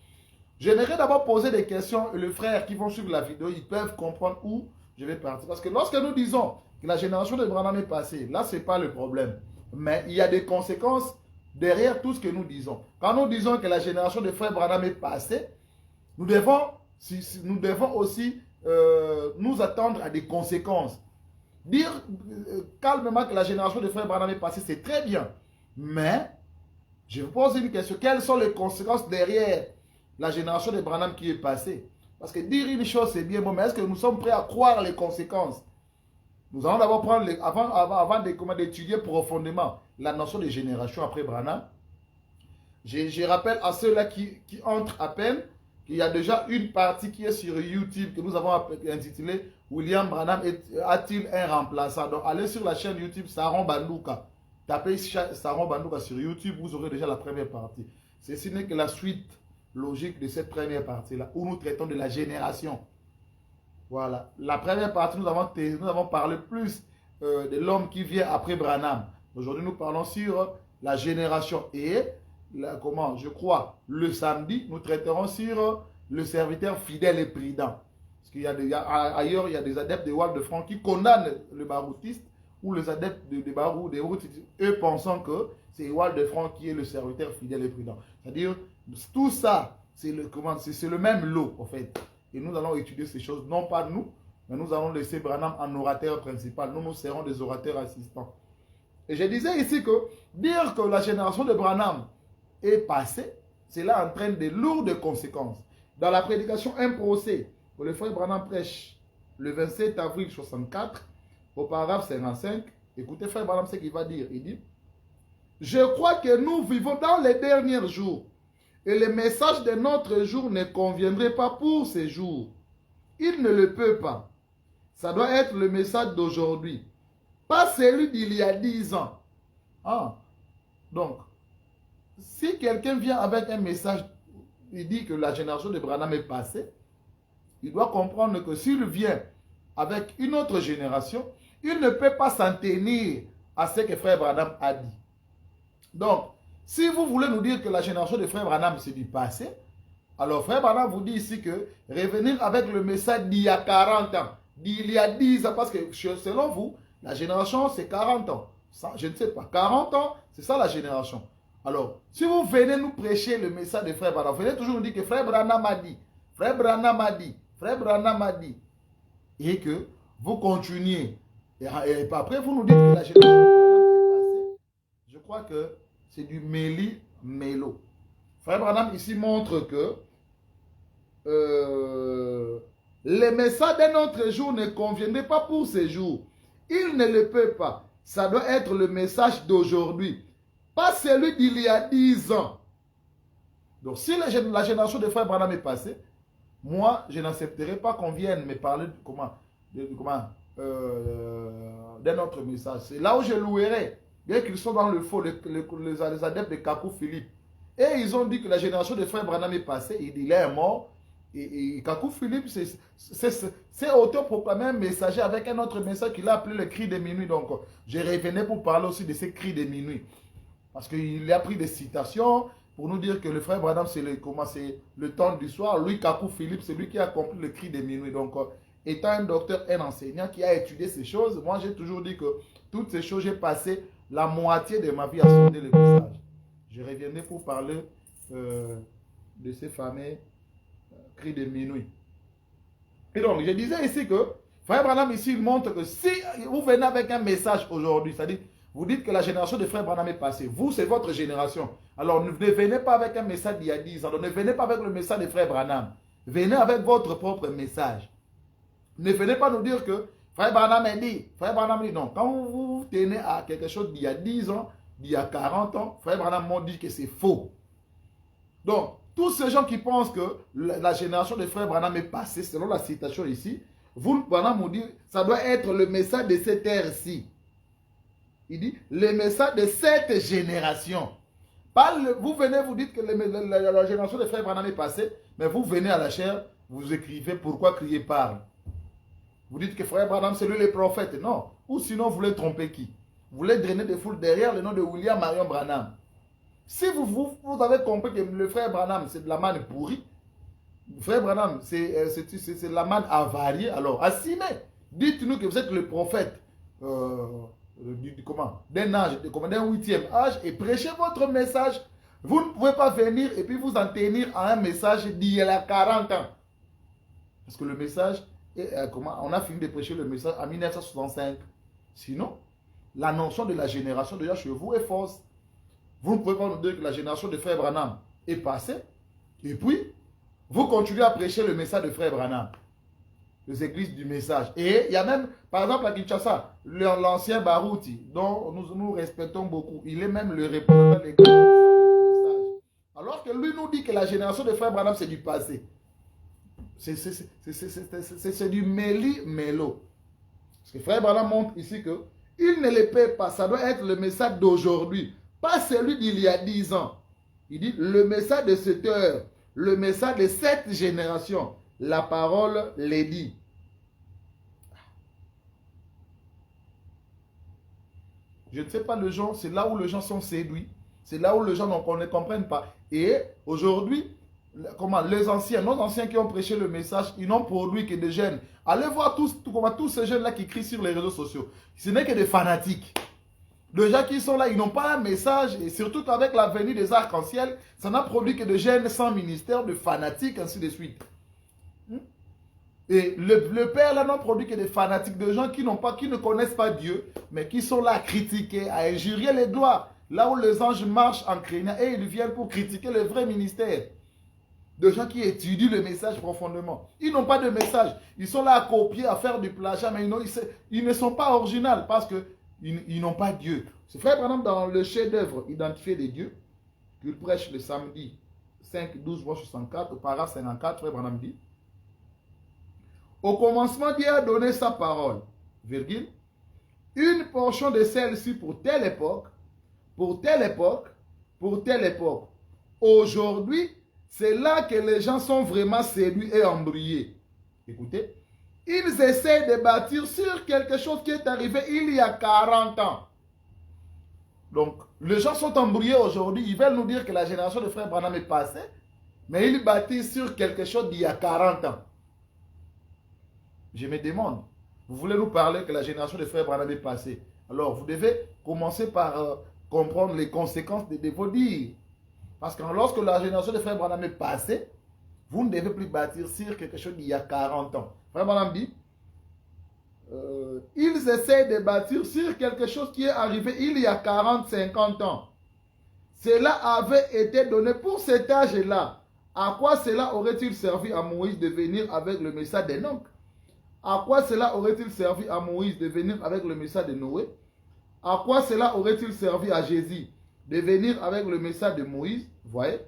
j'aimerais d'abord poser des questions, et les frères qui vont suivre la vidéo, ils peuvent comprendre où je vais partir. Parce que lorsque nous disons que la génération de Branham est passée, là, ce n'est pas le problème. Mais il y a des conséquences derrière tout ce que nous disons. Quand nous disons que la génération de frère Branham est passée, nous devons aussi nous attendre à des conséquences. Dire calmement que la génération de frère Branham est passée, c'est très bien. Mais, je vous pose une question. Quelles sont les conséquences derrière la génération de Branham qui est passée? Parce que dire une chose, c'est bien bon, mais est-ce que nous sommes prêts à croire les conséquences? Nous allons d'abord prendre, avant d'étudier profondément la notion de génération après Branham. Je rappelle à ceux-là qui entrent à peine qu'il y a déjà une partie qui est sur YouTube que nous avons intitulée William Branham a-t-il un remplaçant? Donc allez sur la chaîne YouTube Saron Bandouka. Tapez Saron Bandouka sur YouTube, vous aurez déjà la première partie. Ceci n'est que la suite logique de cette première partie-là, où nous traitons de la génération. Voilà. La première partie, nous avons parlé plus de l'homme qui vient après Branham. Aujourd'hui, nous parlons sur la génération. Et, je crois, le samedi, nous traiterons sur le serviteur fidèle et prudent. Parce qu'il ailleurs, il y a des adeptes de Wall de Franc qui condamnent le baroutiste, ou les adeptes de Barou, eux pensant que c'est Wall de Franc qui est le serviteur fidèle et prudent. C'est-à-dire, tout ça, c'est le même lot, en fait. Et nous allons étudier ces choses, non pas nous, mais nous allons laisser Branham en orateur principal. Nous serons des orateurs assistants. Et je disais ici que dire que la génération de Branham est passée, cela entraîne de lourdes conséquences. Dans la prédication Un procès, que le frère Branham prêche le 27 avril 64, au paragraphe 55, écoutez frère Branham ce qu'il va dire. Il dit, je crois que nous vivons dans les derniers jours. Et le message de notre jour ne conviendrait pas pour ces jours. Il ne le peut pas. Ça doit être le message d'aujourd'hui. Pas celui d'il y a 10 ans. Ah. Donc, si quelqu'un vient avec un message, il dit que la génération de Branham est passée, il doit comprendre que s'il vient avec une autre génération, il ne peut pas s'en tenir à ce que frère Branham a dit. Donc, si vous voulez nous dire que la génération de frère Branham c'est du passé, alors frère Branham vous dit ici que revenir avec le message d'il y a 40 ans, d'il y a 10 ans, parce que selon vous, la génération c'est 40 ans. Ça, je ne sais pas, 40 ans, c'est ça la génération. Alors, si vous venez nous prêcher le message de frère Branham, vous venez toujours nous dire que frère Branham a dit, frère Branham a dit, frère Branham a dit, et que vous continuez, et après vous nous dites que la génération de Branham est passée, je crois que c'est du méli-mélo. Frère Branham ici montre que les messages d'un autre jour ne conviendraient pas pour ces jours. Il ne le peut pas. Ça doit être le message d'aujourd'hui. pas celui d'il y a 10 ans. Donc, si la génération de frère Branham est passée, moi, je n'accepterai pas qu'on vienne me parler d'un autre message. C'est là où je louerai. Bien qu'ils sont dans le faux, les adeptes de Kakou Philippe. Et ils ont dit que la génération de frère Branham est passée. Il est mort. Et Kakou Philippe, c'est autoproclamé un messager avec un autre message qu'il a appelé le cri de minuit. Donc, je revenais pour parler aussi de ces cris de minuit. Parce qu'il a pris des citations pour nous dire que le frère Branham, c'est le temps du soir. Lui, Kakou Philippe, c'est lui qui a accompli le cri de minuit. Donc, étant un docteur, un enseignant qui a étudié ces choses, moi, j'ai toujours dit que toutes ces choses, j'ai passé la moitié de ma vie à sonder le message. Je reviendrai pour parler de ces fameux cris de minuit. Et donc, je disais ici que frère Branham, ici, il montre que si vous venez avec un message aujourd'hui, c'est-à-dire, vous dites que la génération de frère Branham est passée. Vous, c'est votre génération. Alors, ne venez pas avec un message d'il y a 10 ans. Alors, ne venez pas avec le message de frère Branham. Venez avec votre propre message. Ne venez pas nous dire que frère Branham a dit. Frère Branham dit non. Quand vous tenez à quelque chose d'il y a 10 ans, d'il y a 40 ans, frère Branham m'a dit que c'est faux. Donc, tous ces gens qui pensent que la génération de frère Branham est passée, selon la citation ici, vous, Branham nous dit, ça doit être le message de cette ère-ci. Il dit, le message de cette génération. Vous venez, vous dites que la génération de frère Branham est passée, mais vous venez à la chair, vous écrivez pourquoi crier parle. Vous dites que frère Branham, c'est lui le prophète. Non. Ou sinon, vous voulez tromper qui? Vous voulez drainer des foules derrière le nom de William Marion Branham. Si vous avez compris que le frère Branham, c'est de la manne pourrie, le frère Branham, c'est de la manne avariée, alors assumez. Dites-nous que vous êtes le prophète d'un âge, d'un 8e âge, et prêchez votre message. Vous ne pouvez pas venir et puis vous en tenir à un message d'il y a 40 ans. Parce que le message, on a fini de prêcher le message en 1965. Sinon, la notion de la génération déjà chez vous est fausse. Vous ne pouvez pas nous dire que la génération de frère Branham est passée. Et puis, vous continuez à prêcher le message de frère Branham. Les églises du message. Et il y a même, par exemple, à Kinshasa, l'ancien Barouti, dont nous respectons beaucoup, il est même le représentant de l'église du message. Alors que lui nous dit que la génération de frère Branham, c'est du passé. C'est du méli-mélo. Parce que frère Branham montre ici que il ne le paie pas. Ça doit être le message d'aujourd'hui. Pas celui d'il y a 10 ans. Il dit le message de cette heure. Le message de cette génération. La parole l'est dit. Je ne sais pas, les gens, c'est là où les gens sont séduits. C'est là où les gens ne comprennent pas. Et aujourd'hui, les anciens, nos anciens qui ont prêché le message, ils n'ont produit que des jeunes. Allez voir tous ces jeunes-là qui crient sur les réseaux sociaux. Ce n'est que des fanatiques. Les gens qui sont là, ils n'ont pas un message. Et surtout qu'avec la venue des arcs-en-ciel, ça n'a produit que des jeunes sans ministère, de fanatiques, ainsi de suite. Et le Père là n'a produit que des fanatiques, de gens qui ne connaissent pas Dieu, mais qui sont là à critiquer, à injurier les gloires. Là où les anges marchent en craignant, et ils viennent pour critiquer le vrai ministère. De gens qui étudient le message profondément. Ils n'ont pas de message. Ils sont là à copier, à faire du plagiat, mais ils ne sont pas originaux parce qu'ils n'ont pas Dieu. C'est frère Branham dans le chef-d'œuvre Identifié des dieux, qu'il prêche le samedi 5-12-64, au paragraphe 54, frère Branham dit: au commencement, Dieu a donné sa parole, virgule, une portion de celle-ci pour telle époque, pour telle époque, pour telle époque. Aujourd'hui, c'est là que les gens sont vraiment séduits et embrouillés. Écoutez, ils essaient de bâtir sur quelque chose qui est arrivé il y a 40 ans. Donc, les gens sont embrouillés aujourd'hui. Ils veulent nous dire que la génération de frère Branham est passée, mais ils bâtissent sur quelque chose d'il y a 40 ans. Je me demande, vous voulez nous parler que la génération de frère Branham est passée. Alors, vous devez commencer par comprendre les conséquences de vos dires. Parce que lorsque la génération de frère Branham est passée, vous ne devez plus bâtir sur quelque chose d'il y a 40 ans. Frère Branham dit, ils essaient de bâtir sur quelque chose qui est arrivé il y a 40-50 ans. Cela avait été donné pour cet âge-là. À quoi cela aurait-il servi à Moïse de venir avec le message d'Enoch? À quoi cela aurait-il servi à Moïse de venir avec le message de Noé? À quoi cela aurait-il servi à Jésus de venir avec le message de Moïse, vous voyez?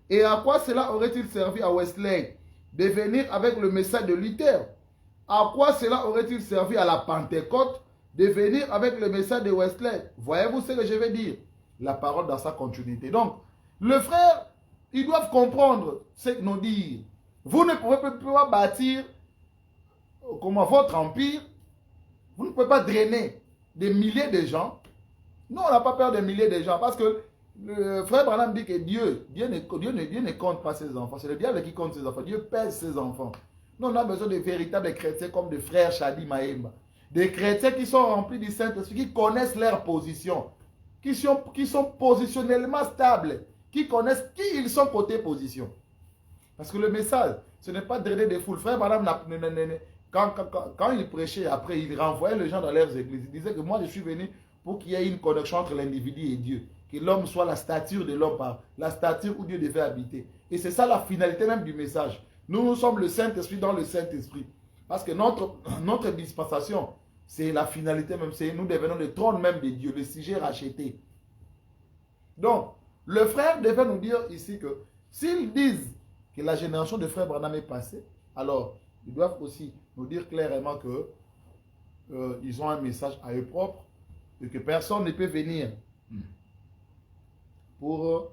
Et à quoi cela aurait-il servi à Wesley de venir avec le message de Luther? À quoi cela aurait-il servi à la Pentecôte de venir avec le message de Wesley? Voyez-vous ce que je veux dire? La parole dans sa continuité. Donc, le frère, ils doivent comprendre ce que nous disons. Vous ne pouvez pas bâtir comment votre empire. Vous ne pouvez pas drainer des milliers de gens. Nous, on n'a pas peur des milliers de gens parce que le frère Branham dit que Dieu ne compte pas ses enfants. C'est le diable qui compte ses enfants. Dieu pèse ses enfants. Nous, on a besoin de véritables chrétiens comme de frères Shadi Maemba. Des chrétiens qui sont remplis du Saint-Esprit, qui connaissent leur position, qui sont positionnellement stables, qui connaissent qui ils sont côté position. Parce que le message, ce n'est pas drainer des foules. Frère Branham, quand il prêchait, après, il renvoyait les gens dans leurs églises. Il disait que moi, je suis venu pour qu'il y ait une connexion entre l'individu et Dieu. Que l'homme soit la stature de l'homme, la stature où Dieu devait habiter. Et c'est ça la finalité même du message. Nous sommes le Saint-Esprit dans le Saint-Esprit. Parce que notre dispensation, c'est la finalité même. Nous devenons le trône même de Dieu, le sujet racheté. Donc, le frère devait nous dire ici que s'ils disent que la génération de frères Branham est passée, alors ils doivent aussi nous dire clairement que ils ont un message à eux propres et que personne ne peut venir pour...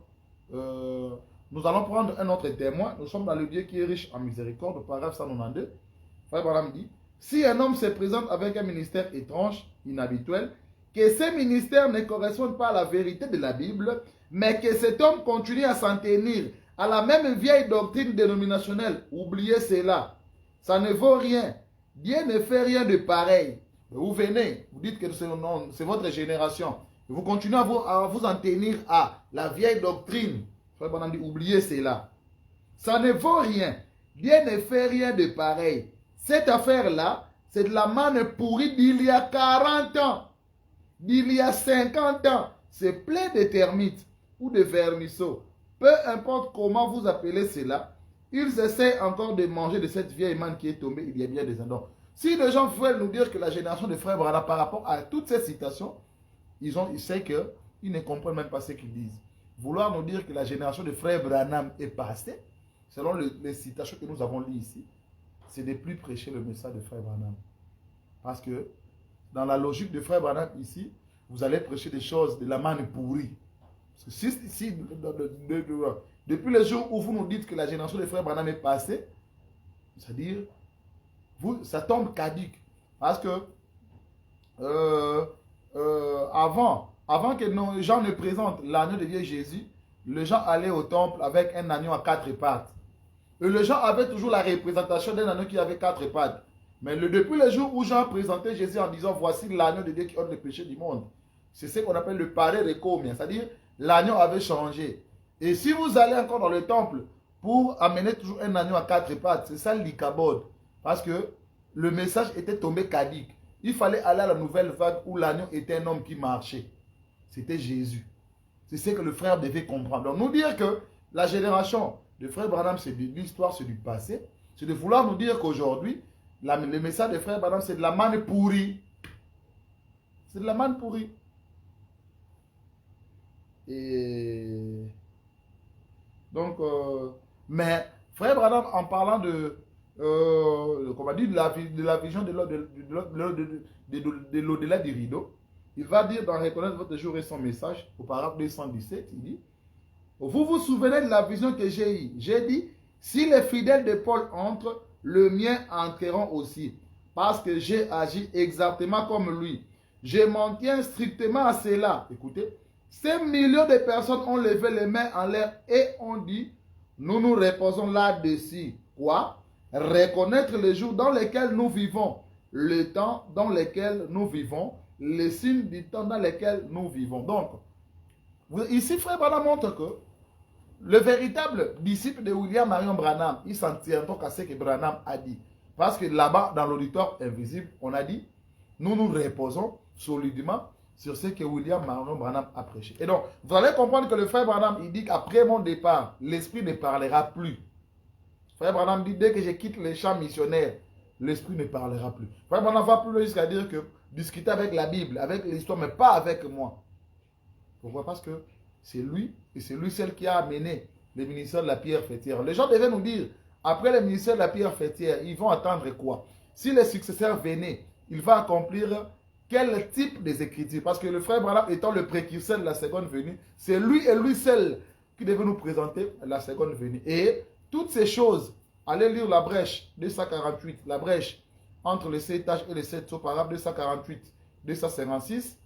nous allons prendre un autre témoin. Nous sommes dans le Dieu qui est riche en miséricorde, au paragraphe 192. Frère Branham dit, si un homme se présente avec un ministère étrange, inhabituel, que ce ministère ne corresponde pas à la vérité de la Bible, mais que cet homme continue à s'en tenir à la même vieille doctrine dénominationnelle, oubliez cela. Ça ne vaut rien. Dieu ne fait rien de pareil. Vous venez, vous dites que c'est votre génération. Vous continuez à vous en tenir à la vieille doctrine. Frère Branham dit, oubliez cela. Ça ne vaut rien. Dieu ne fait rien de pareil. Cette affaire-là, c'est de la manne pourrie d'il y a 40 ans. D'il y a 50 ans. C'est plein de termites ou de vermisseaux. Peu importe comment vous appelez cela, ils essaient encore de manger de cette vieille manne qui est tombée il y a bien des années. Si les gens veulent nous dire que la génération de frères Branham par rapport à toutes ces citations, ils savent qu'ils ne comprennent même pas ce qu'ils disent. Vouloir nous dire que la génération de frères Branham est passée, selon les citations que nous avons lues ici, c'est de plus prêcher le message de frère Branham. Parce que dans la logique de frère Branham ici, vous allez prêcher des choses de la manne pourrie. Parce que si depuis le jour où vous nous dites que la génération des frères Branham est passée, c'est-à-dire, ça tombe caduque. Parce que avant que nos gens ne présentent l'agneau de Dieu Jésus, les gens allaient au temple avec un agneau à 4 pattes. Et les gens avaient toujours la représentation d'un agneau qui avait 4 pattes. Mais depuis le jour où Jean présentait Jésus en disant, voici l'agneau de Dieu qui ôte le péché du monde. C'est ce qu'on appelle le paré recomien, c'est-à-dire l'agneau avait changé. Et si vous allez encore dans le temple pour amener toujours un agneau à 4 pattes, c'est ça l'icabode. Parce que le message était tombé caduque. Il fallait aller à la nouvelle vague où l'agneau était un homme qui marchait. C'était Jésus. C'est ce que le frère devait comprendre. Donc nous dire que la génération de frère Branham, c'est de l'histoire, c'est du passé. C'est de vouloir nous dire qu'aujourd'hui, le message de frère Branham, c'est de la manne pourrie. C'est de la manne pourrie. Et donc, mais frère Branham, en parlant de la vision de l'au-delà du rideau, il va dire dans Reconnaître votre jour et son message, au paragraphe 217, il dit, vous vous souvenez de la vision que j'ai eue? J'ai dit, si les fidèles de Paul entrent, le mien entreront aussi, parce que j'ai agi exactement comme lui. Je m'en tiens strictement à cela. Écoutez, ces millions de personnes ont levé les mains en l'air et ont dit, nous nous reposons là-dessus. Quoi? Reconnaître les jours dans lesquels nous vivons, le temps dans lequel nous vivons, les signes du temps dans lequel nous vivons. Donc, ici, frère Branham montre que le véritable disciple de William Marion Branham, il s'en tient donc à ce que Branham a dit. Parce que là-bas, dans l'auditoire invisible, on a dit, nous nous reposons solidement sur ce que William Marion Branham a prêché. Et donc, vous allez comprendre que le frère Branham, il dit qu'après mon départ, l'esprit ne parlera plus. Frère Branham dit, dès que je quitte les champs missionnaires, l'esprit ne parlera plus. Frère Branham va plus loin jusqu'à dire que discuter avec la Bible, avec l'histoire, mais pas avec moi. Pourquoi? Parce que c'est lui, et c'est lui celle qui a amené le ministère de la pierre fêtière. Les gens devaient nous dire, après le ministère de la pierre fêtière, ils vont attendre quoi? Si les successeurs venaient, il va accomplir quel type des écritures? Parce que le frère Branham étant le précurseur de la seconde venue, c'est lui et lui seul qui devait nous présenter la seconde venue. Et toutes ces choses, allez lire la brèche 248, la brèche entre les 7 tâches et les 7 sauts, paragraphe 248, 256.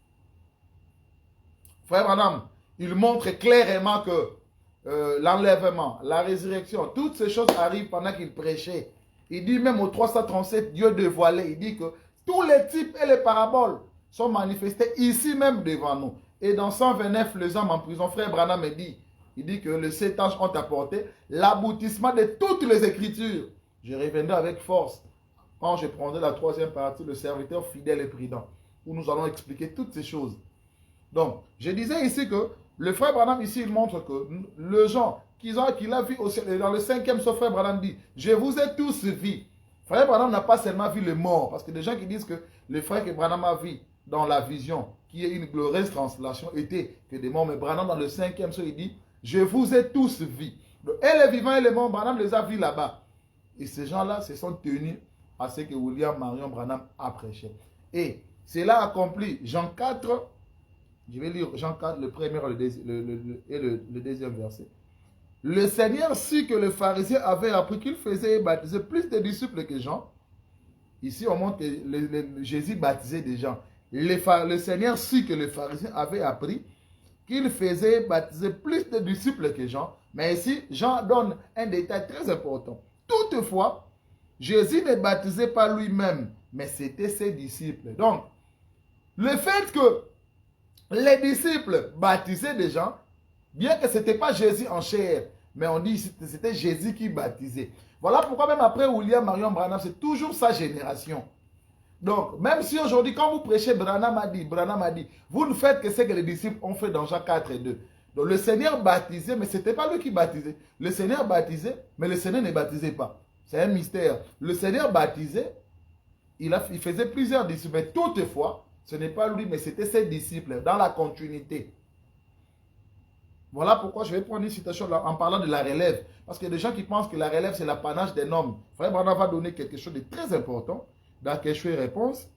Frère Branham, il montre clairement que l'enlèvement, la résurrection, toutes ces choses arrivent pendant qu'il prêchait. Il dit même au 337, Dieu dévoilé, il dit que tous les types et les paraboles sont manifestés ici même devant nous. Et dans 129, les hommes en prison, frère Branham dit, il dit que les 7 anges ont apporté l'aboutissement de toutes les écritures. Je reviendrai avec force quand je prendrai la troisième partie, le serviteur fidèle et prudent, où nous allons expliquer toutes ces choses. Donc, je disais ici que le frère Branham ici, il montre que le gens qu'il a vu dans le 5e, ce frère Branham dit, je vous ai tous vus. Frère Branham n'a pas seulement vu les morts, parce que des gens qui disent que le frère que Branham a vu dans la vision, qui est une glorieuse translation, était que des morts. Mais Branham dans le 5e, il dit, je vous ai tous vus. Et les vivants et les morts, Branham les a vus là-bas. Et ces gens-là se sont tenus à ce que William Marion Branham a prêché. Et cela accompli, Jean 4, je vais lire Jean 4, le premier et le deuxième verset. Le Seigneur sut que le pharisien avait appris qu'il faisait baptiser plus de disciples que Jean. Ici, on montre que Jésus baptisait des gens. Le Seigneur sut que le pharisien avait appris qu'il faisait baptiser plus de disciples que Jean. Mais ici, Jean donne un détail très important. Toutefois, Jésus ne baptisait pas lui-même, mais c'était ses disciples. Donc, le fait que les disciples baptisaient des gens, bien que ce n'était pas Jésus en chair, mais on dit que c'était Jésus qui baptisait. Voilà pourquoi même après William Marion Branham, c'est toujours sa génération. Donc, même si aujourd'hui, quand vous prêchez, Branham a dit, vous ne faites que ce que les disciples ont fait dans Jean 4 et 2. Donc, le Seigneur baptisait, mais ce n'était pas lui qui baptisait. Le Seigneur baptisait, mais le Seigneur ne baptisait pas. C'est un mystère. Le Seigneur baptisait, il faisait plusieurs disciples, mais toutefois, ce n'est pas lui, mais c'était ses disciples, dans la continuité. Voilà pourquoi je vais prendre une citation en parlant de la relève. Parce qu'il y a des gens qui pensent que la relève, c'est l'apanage d'un homme. Frère Branham va donner quelque chose de très important dans questions et réponses.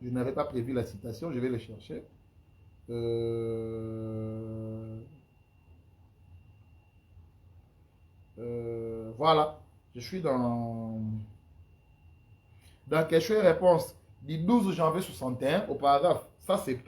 Je n'avais pas prévu la citation, je vais le chercher. Voilà. Je suis dans questions et réponses du 12 janvier 61, au paragraphe 170.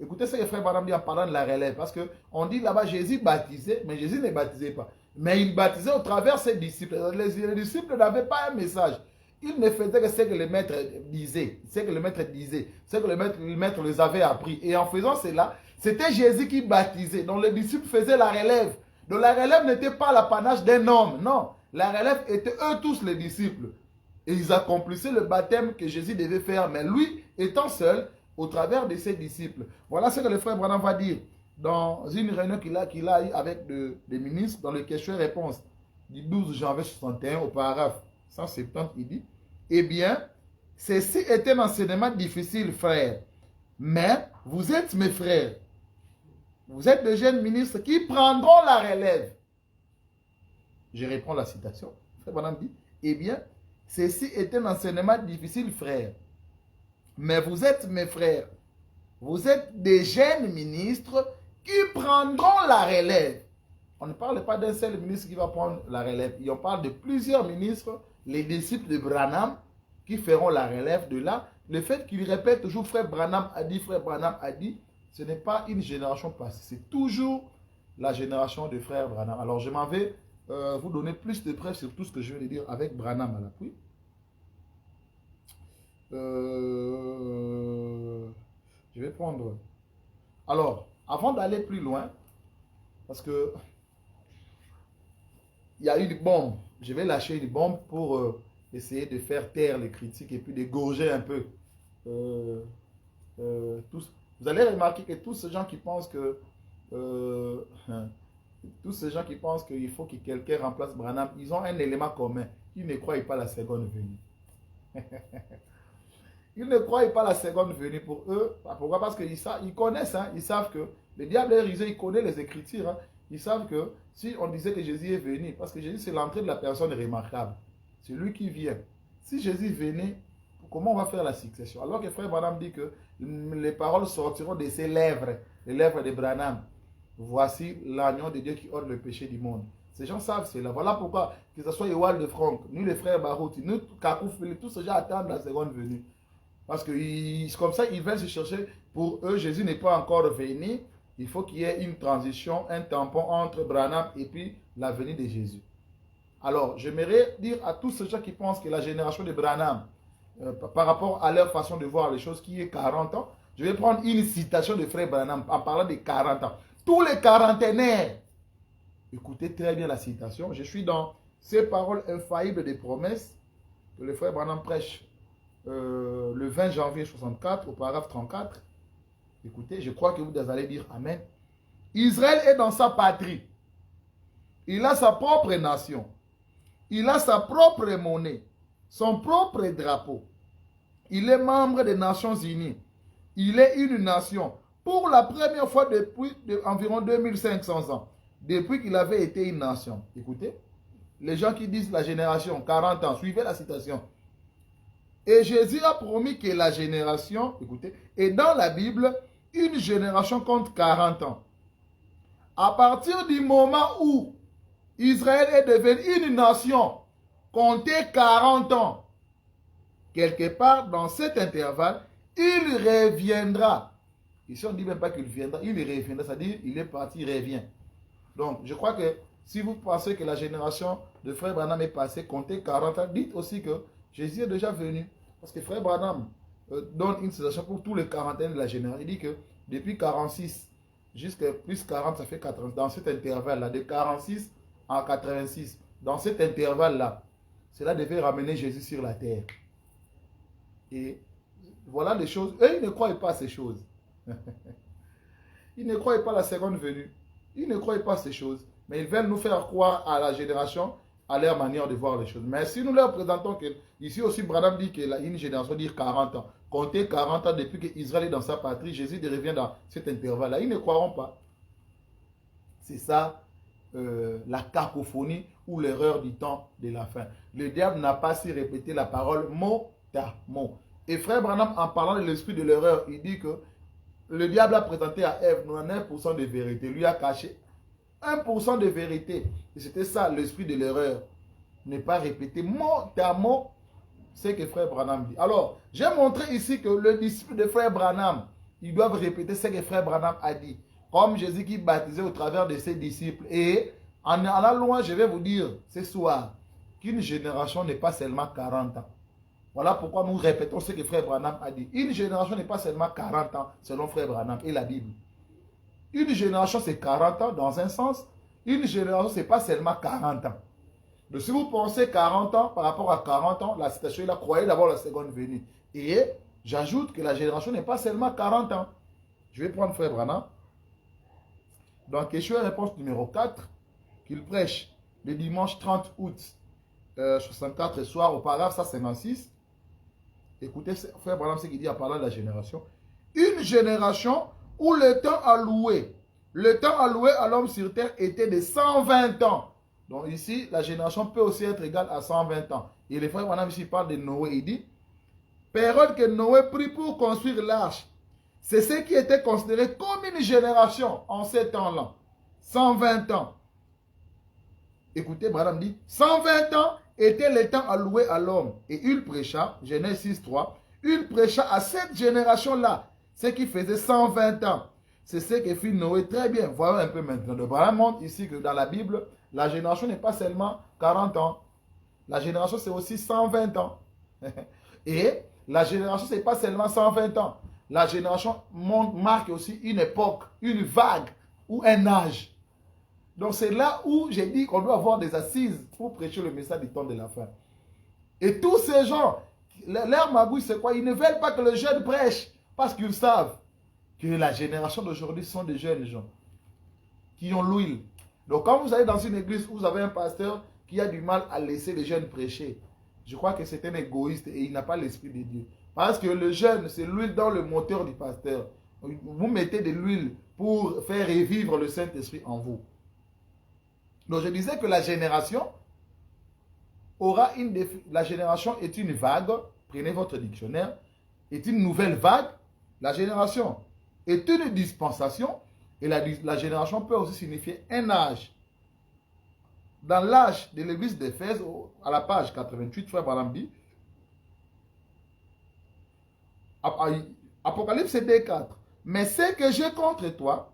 Écoutez ce que frère Branham dit en parlant de la relève. Parce qu'on dit là-bas, Jésus baptisait, mais Jésus ne baptisait pas. Mais il baptisait au travers ses disciples. Les disciples n'avaient pas un message. Ils ne faisaient que ce que le maître disait. Ce que le maître disait. Ce que le maître les avait appris. Et en faisant cela, c'était Jésus qui baptisait. Donc les disciples faisaient la relève. Donc la relève n'était pas l'apanage d'un homme. Non. La relève était eux tous les disciples. Et ils accomplissaient le baptême que Jésus devait faire. Mais lui, étant seul, au travers de ses disciples. Voilà ce que le frère Branham va dire dans une réunion qu'il a eu avec des ministres dans le questions-réponses du 12 janvier 61 au paragraphe 170. Il dit, eh bien, ceci est un enseignement difficile, frère. Mais vous êtes mes frères. Vous êtes de jeunes ministres qui prendront la relève. Je reprends la citation. Le frère Branham dit, eh bien, ceci est un enseignement difficile, frère. Mais vous êtes mes frères. Vous êtes des jeunes ministres qui prendront la relève. On ne parle pas d'un seul ministre qui va prendre la relève. Et on parle de plusieurs ministres, les disciples de Branham, qui feront la relève de là. Le fait qu'il répète toujours frère Branham a dit, ce n'est pas une génération passée. C'est toujours la génération de frère Branham. Alors je m'en vais vous donner plus de preuves sur tout ce que je vais dire avec Branham à l'appui. Je vais prendre. Alors, avant d'aller plus loin, parce que il y a eu une bombe, je vais lâcher une bombe pour essayer de faire taire les critiques et puis d'égorger un peu. Tous. Vous allez remarquer que tous ces gens qui pensent que qu'il faut que quelqu'un remplace Branham, ils ont un élément commun. Ils ne croient pas à la seconde venue. Ils ne croient pas à la seconde venue pour eux. Pourquoi? Parce qu'ils connaissent, hein, ils savent que Le diable est risé, il connaît les Écritures. Hein. Ils savent que si on disait que Jésus est venu, parce que Jésus c'est l'entrée de la personne remarquable. C'est lui qui vient. Si Jésus venait, comment on va faire la succession? Alors que frère Branham dit que les paroles sortiront de ses lèvres, les lèvres de Branham. Voici l'agneau de Dieu qui ôte le péché du monde. Ces gens savent cela. Voilà pourquoi, que ce soit Ewald de Franck, nous les frères Barouti, nous Kakoufili, tous ces gens attendent la seconde venue. Parce que comme ça, ils veulent se chercher. Pour eux, Jésus n'est pas encore venu. Il faut qu'il y ait une transition, un tampon entre Branham et puis la venue de Jésus. Alors, j'aimerais dire à tous ceux gens qui pensent que la génération de Branham, par rapport à leur façon de voir les choses, qui est 40 ans, je vais prendre une citation de frère Branham en parlant de 40 ans. Tous les quarantenaires, écoutez très bien la citation. Je suis dans ces paroles infaillibles des promesses que le frère Branham prêche le 20 janvier 64 au paragraphe 34. Écoutez, je crois que vous allez dire Amen. Israël est dans sa patrie. Il a sa propre nation. Il a sa propre monnaie, son propre drapeau. Il est membre des Nations Unies. Il est une nation. Pour la première fois depuis environ 2500 ans, depuis qu'il avait été une nation. Écoutez, les gens qui disent la génération, 40 ans, suivez la citation. Et Jésus a promis que la génération, écoutez, et dans la Bible, une génération compte 40 ans. À partir du moment où Israël est devenu une nation, comptez 40 ans. Quelque part dans cet intervalle, il reviendra. Ici, on ne dit même pas qu'il viendra, il reviendra, c'est-à-dire il est parti, il revient. Donc, je crois que si vous pensez que la génération de frère Branham est passée, comptez 40 ans, dites aussi que Jésus est déjà venu. Parce que frère Branham donne une citation pour tous les quarantaines de la génération. Il dit que depuis 46 jusqu'à plus 40, ça fait 80. Dans cet intervalle-là, de 46 à 86, dans cet intervalle-là, cela devait ramener Jésus sur la terre. Et voilà les choses. Eux, ils ne croient pas à ces choses. Ils ne croient pas à la seconde venue. Ils ne croient pas à ces choses. Mais ils veulent nous faire croire à la génération, à leur manière de voir les choses. Mais si nous leur présentons que, ici aussi, Branham dit que une génération dit 40 ans. Comptez 40 ans depuis qu'Israël est dans sa patrie, Jésus revient dans cet intervalle-là. Ils ne croiront pas. C'est ça, la cacophonie ou l'erreur du temps de la fin. Le diable n'a pas su répéter la parole mot à mot. Et frère Branham, en parlant de l'esprit de l'erreur, il dit que le diable a présenté à Ève 91% de vérité. Lui a caché 1% de vérité. Et c'était ça l'esprit de l'erreur. Ne pas répéter mot à mot ce que frère Branham dit. Alors, j'ai montré ici que le disciple de frère Branham, ils doivent répéter ce que frère Branham a dit. Comme Jésus qui baptisait au travers de ses disciples. Et en allant loin, je vais vous dire ce soir qu'une génération n'est pas seulement 40 ans. Voilà pourquoi nous répétons ce que frère Branham a dit. Une génération n'est pas seulement 40 ans, selon frère Branham et la Bible. Une génération, c'est 40 ans dans un sens. Une génération, ce n'est pas seulement 40 ans. Donc, si vous pensez 40 ans par rapport à 40 ans, la citation, il a croyé d'abord la seconde venue. Et j'ajoute que la génération n'est pas seulement 40 ans. Je vais prendre frère Branham. Dans question et réponse numéro 4, qu'il prêche le dimanche 30 août 64 soir au paragraphe 156. Écoutez, frère Branham, ce qu'il dit en parlant de la génération. Une génération où le temps alloué à l'homme sur terre était de 120 ans. Donc ici, la génération peut aussi être égale à 120 ans. Et le frère Branham ici parle de Noé. Il dit, période que Noé prit pour construire l'arche. C'est ce qui était considéré comme une génération en ces temps-là. 120 ans. Écoutez, Branham dit, 120 ans était le temps alloué à l'homme. Et il prêcha, Genèse 6.3, il prêcha à cette génération-là, ce qui faisait 120 ans. C'est ce que fit Noé. Très bien, voyons un peu maintenant. Le Branham montre ici que dans la Bible, la génération n'est pas seulement 40 ans. La génération, c'est aussi 120 ans. Et la génération, ce n'est pas seulement 120 ans. La génération marque aussi une époque, une vague ou un âge. Donc c'est là où j'ai dit qu'on doit avoir des assises pour prêcher le message du temps de la fin. Et tous ces gens, leur magouille c'est quoi? Ils ne veulent pas que le jeune prêche parce qu'ils savent que la génération d'aujourd'hui sont des jeunes gens qui ont l'huile. Donc quand vous allez dans une église où vous avez un pasteur qui a du mal à laisser les jeunes prêcher, je crois que c'est un égoïste et il n'a pas l'esprit de Dieu. Parce que le jeune, c'est l'huile dans le moteur du pasteur. Vous mettez de l'huile pour faire revivre le Saint-Esprit en vous. Donc je disais que la génération aura la génération est une vague, prenez votre dictionnaire, est une nouvelle vague. La génération est une dispensation et la génération peut aussi signifier un âge. Dans l'âge de l'église d'Éphèse, à la page 88, frère Branham dit, Apocalypse 2:4, mais ce que j'ai contre toi,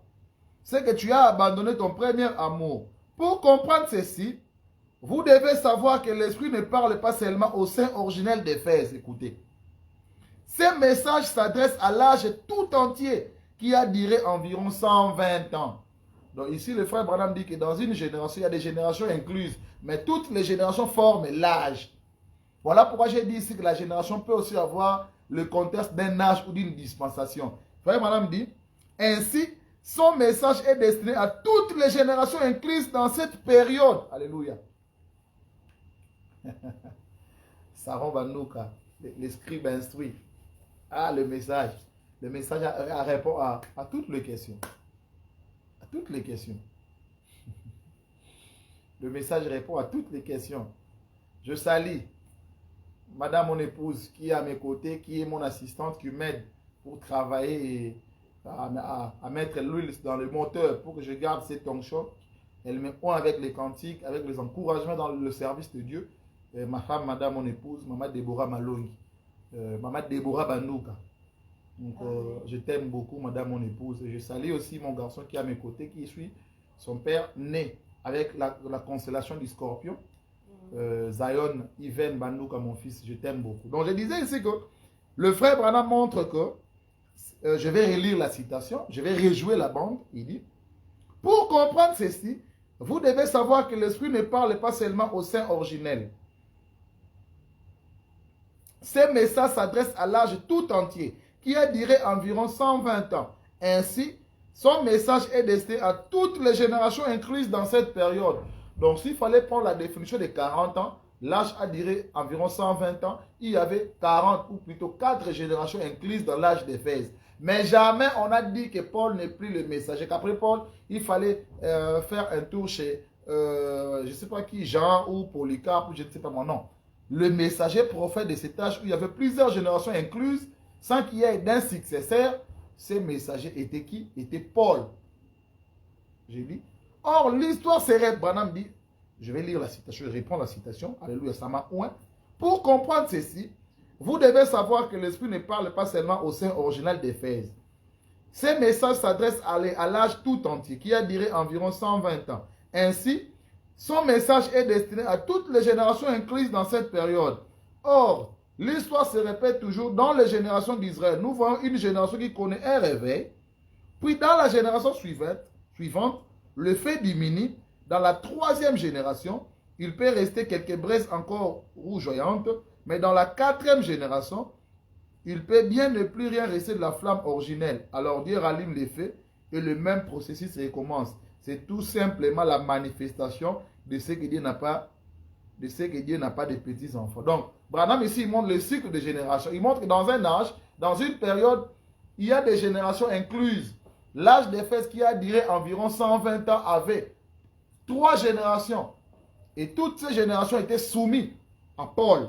c'est que tu as abandonné ton premier amour. Pour comprendre ceci, vous devez savoir que l'Esprit ne parle pas seulement au sein originel d'Éphèse. Écoutez. Ce message s'adresse à l'âge tout entier qui a duré environ 120 ans. Donc ici, le frère Branham dit que dans une génération, il y a des générations incluses, mais toutes les générations forment l'âge. Voilà pourquoi j'ai dit ici que la génération peut aussi avoir le contexte d'un âge ou d'une dispensation. Le frère Branham dit, ainsi, son message est destiné à toutes les générations incluses dans cette période. Alléluia. Saron Banouka, les scribes instruits. Ah, le message. Le message répond à toutes les questions. À toutes les questions. Le message répond à toutes les questions. Je salue madame, mon épouse, qui est à mes côtés, qui est mon assistante, qui m'aide pour travailler et à mettre l'huile dans le moteur pour que je garde cette onction. Elle me oint avec les cantiques, avec les encouragements dans le service de Dieu. Ma femme, madame, mon épouse, maman Déborah Malongi, maman Déborah Bandouka. Donc, je t'aime beaucoup, madame, mon épouse. Et je salue aussi mon garçon qui est à mes côtés, qui suit son père né avec la constellation du Scorpion. Zion, Yven Bandouka, mon fils, je t'aime beaucoup. Donc, je disais ici que le frère Branham montre que, je vais relire la citation, je vais rejouer la bande, il dit, pour comprendre ceci, vous devez savoir que l'Esprit ne parle pas seulement au sein originel. Ces messages s'adressent à l'âge tout entier, qui a duré environ 120 ans. Ainsi, son message est destiné à toutes les générations incluses dans cette période. Donc, s'il fallait prendre la définition de 40 ans, l'âge a duré environ 120 ans. Il y avait 40 ou plutôt 4 générations incluses dans l'âge d'Éphèse. Mais jamais on a dit que Paul n'est plus le messager. Qu'après Paul, il fallait faire un tour chez, je ne sais pas qui, Jean ou Polycarpe, ou je ne sais pas mon nom. Le messager prophète de cet âge où il y avait plusieurs générations incluses, sans qu'il y ait d'un successeur, ces messagers étaient qui? Était Paul. J'ai dit. Or, l'histoire serait, Branham dit, je vais lire la citation, je réponds à la citation, alléluia, ça m'a ouin. Pour comprendre ceci, vous devez savoir que l'Esprit ne parle pas seulement au sein original d'Éphèse. Ces messages s'adressent à l'âge tout entier, qui a duré environ 120 ans. Ainsi, son message est destiné à toutes les générations incluses dans cette période. Or, l'histoire se répète toujours dans les générations d'Israël. Nous voyons une génération qui connaît un réveil, puis dans la génération suivante, le fait diminue. Dans la 3e génération, il peut rester quelques braises encore rougeoyantes, mais dans la 4e génération, il peut bien ne plus rien rester de la flamme originelle. Alors Dieu rallume les feux et le même processus recommence. C'est tout simplement la manifestation de ce que Dieu n'a pas, de petits-enfants. Donc, Branham ici, il montre le cycle de génération. Il montre que dans un âge, dans une période, il y a des générations incluses. L'âge d'Éphèse qui a duré environ 120 ans avait 3 générations. Et toutes ces générations étaient soumises à Paul.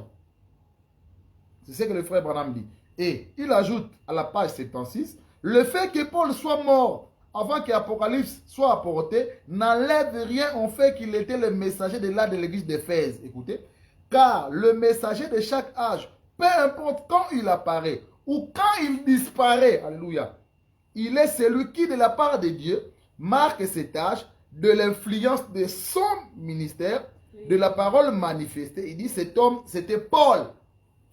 C'est ce que le frère Branham dit. Et il ajoute à la page 76, le fait que Paul soit mort avant qu'Apocalypse soit apporté n'enlève rien au fait qu'il était le messager de l'âge de l'église d'Éphèse. Écoutez. Car le messager de chaque âge, peu importe quand il apparaît ou quand il disparaît, alléluia, il est celui qui, de la part de Dieu, marque cet âge de l'influence de son ministère, de la parole manifestée. Il dit, cet homme, c'était Paul.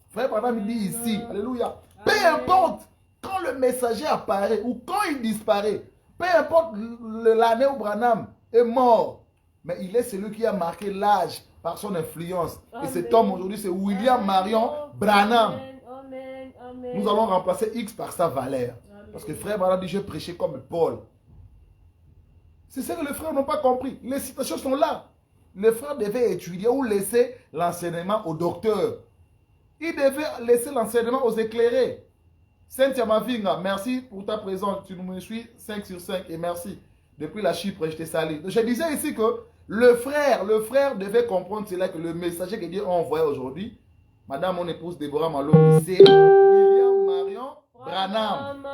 Frère Branham, il dit ici, alléluia, peu importe quand le messager apparaît ou quand il disparaît, peu importe l'année où Branham est mort, mais il est celui qui a marqué l'âge par son influence. Amen. Et cet homme aujourd'hui, c'est William Marion Branham. Amen. Amen. Nous allons remplacer X par sa valeur. Amen. Parce que frère Branham dit, je prêchais comme Paul. C'est ce que les frères n'ont pas compris. Les citations sont là. Les frères devaient étudier ou laisser l'enseignement aux docteurs. Ils devaient laisser l'enseignement aux éclairés. Cynthia Mavinga, merci pour ta présence. Tu me suis 5 sur 5 et merci. Depuis la Chypre, je te salue. Je disais ici que le frère devait comprendre cela, que le messager que Dieu a envoyé aujourd'hui, Madame, mon épouse Déborah Maloney, c'est William Marion Branham.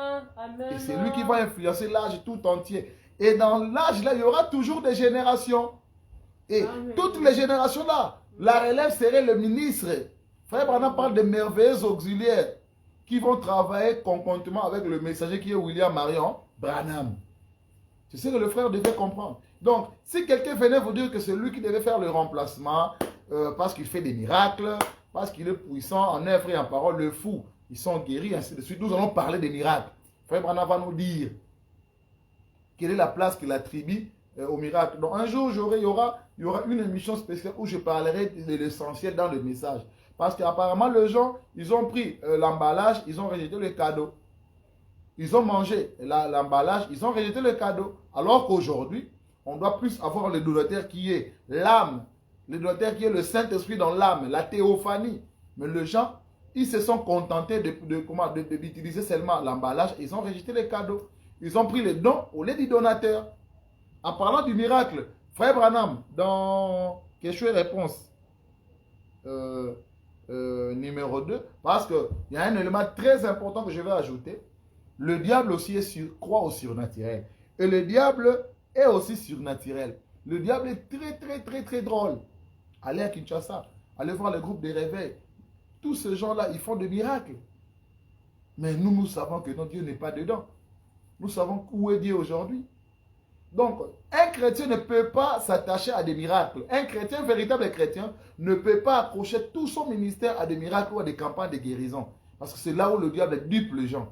Et c'est lui qui va influencer l'âge tout entier. Et dans l'âge là, il y aura toujours des générations. Et toutes les générations là, la relève serait le ministre. Frère Branham parle de merveilleux auxiliaires qui vont travailler conjointement avec le messager qui est William Marion Branham. C'est ce que le frère devait comprendre. Donc, si quelqu'un venait vous dire que c'est lui qui devait faire le remplacement, parce qu'il fait des miracles, parce qu'il est puissant en œuvre et en parole, le fou, ils sont guéris, ainsi de suite. Nous allons parler des miracles. Frère Branham va nous dire quelle est la place qu'il attribue au miracle. Donc, un jour, il y aura une émission spéciale où je parlerai de l'essentiel dans le message. Parce qu'apparemment, les gens, ils ont pris l'emballage, ils ont rejeté le cadeau. Ils ont mangé l'emballage, ils ont rejeté le cadeau. Alors qu'aujourd'hui, on doit plus avoir le donateur qui est l'âme, le donateur qui est le Saint-Esprit dans l'âme, la théophanie. Mais les gens, ils se sont contentés d'utiliser seulement l'emballage, ils ont rejeté le cadeau. Ils ont pris les dons au lieu du donateur. En parlant du miracle, Frère Branham, dans question et réponse, numéro 2, parce qu'il y a un élément très important que je vais ajouter. Le diable aussi croit au surnaturel. Et le diable est aussi surnaturel. Le diable est très drôle. Allez à Kinshasa, allez voir le groupe des réveils. Tous ces gens-là, ils font des miracles. Mais nous savons que non, Dieu n'est pas dedans. Nous savons où est Dieu aujourd'hui. Donc, un chrétien ne peut pas s'attacher à des miracles. Un chrétien, un véritable chrétien, ne peut pas accrocher tout son ministère à des miracles ou à des campagnes de guérison. Parce que c'est là où le diable dupe les gens.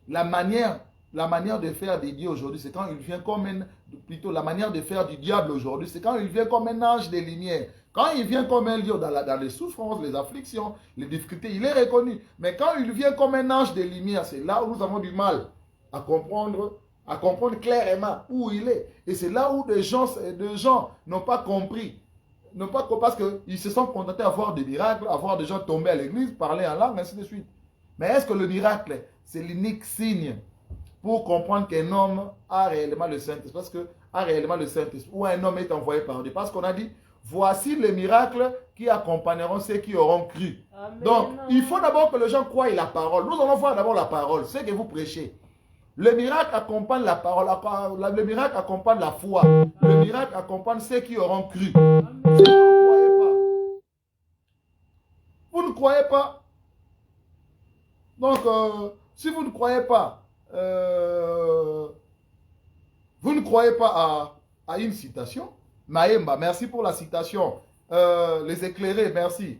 La manière de faire des dieux aujourd'hui, c'est quand il vient comme la manière de faire du diable aujourd'hui, c'est quand il vient comme un ange des lumières. Quand il vient comme un lion dans les souffrances, les afflictions, les difficultés, il est reconnu. Mais quand il vient comme un ange des lumières, c'est là où nous avons du mal à comprendre clairement où il est. Et c'est là où des gens n'ont pas compris. Parce qu'ils se sont contentés à voir des miracles, à voir des gens tomber à l'église, parler en langue, ainsi de suite. Mais est-ce que le miracle, c'est l'unique signe pour comprendre qu'un homme a réellement le Saint-Esprit? Parce que a réellement le Saint-Esprit, ou un homme est envoyé par Dieu. Parce qu'on a dit, voici les miracles qui accompagneront ceux qui auront cru. Amen. Donc, il faut d'abord que les gens croient la parole. Nous allons voir d'abord la parole, ce que vous prêchez. Le miracle accompagne la parole, le miracle accompagne la foi. Le miracle accompagne ceux qui auront cru. Si vous ne croyez pas, donc si vous ne croyez pas, vous ne croyez pas à une citation. Maïmba, merci pour la citation. Les éclairés, merci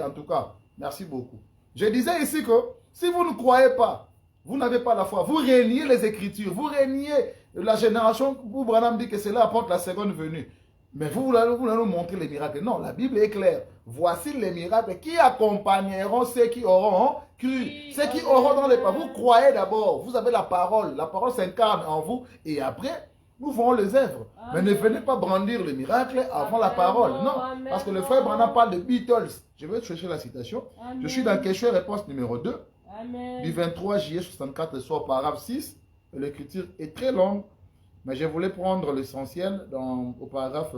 en tout cas, merci beaucoup. Je disais ici que si vous ne croyez pas, vous n'avez pas la foi. Vous réniez les Écritures. Vous réniez la génération où Branham dit que cela apporte la seconde venue. Mais vous allez nous montrer les miracles. Non, la Bible est claire. Voici les miracles qui accompagneront ceux qui auront cru. Ceux qui auront dans les pas. Vous croyez d'abord. Vous avez la parole. La parole s'incarne en vous. Et après, nous ferons les œuvres. Mais ne venez pas brandir le miracle avant la parole. Non. Parce que le frère Branham parle de Beatles. Je vais chercher la citation. Je suis dans question et réponse numéro 2. Amen. Du 23 juillet 64, le soir, paragraphe 6. L'écriture est très longue, mais je voulais prendre l'essentiel au paragraphe.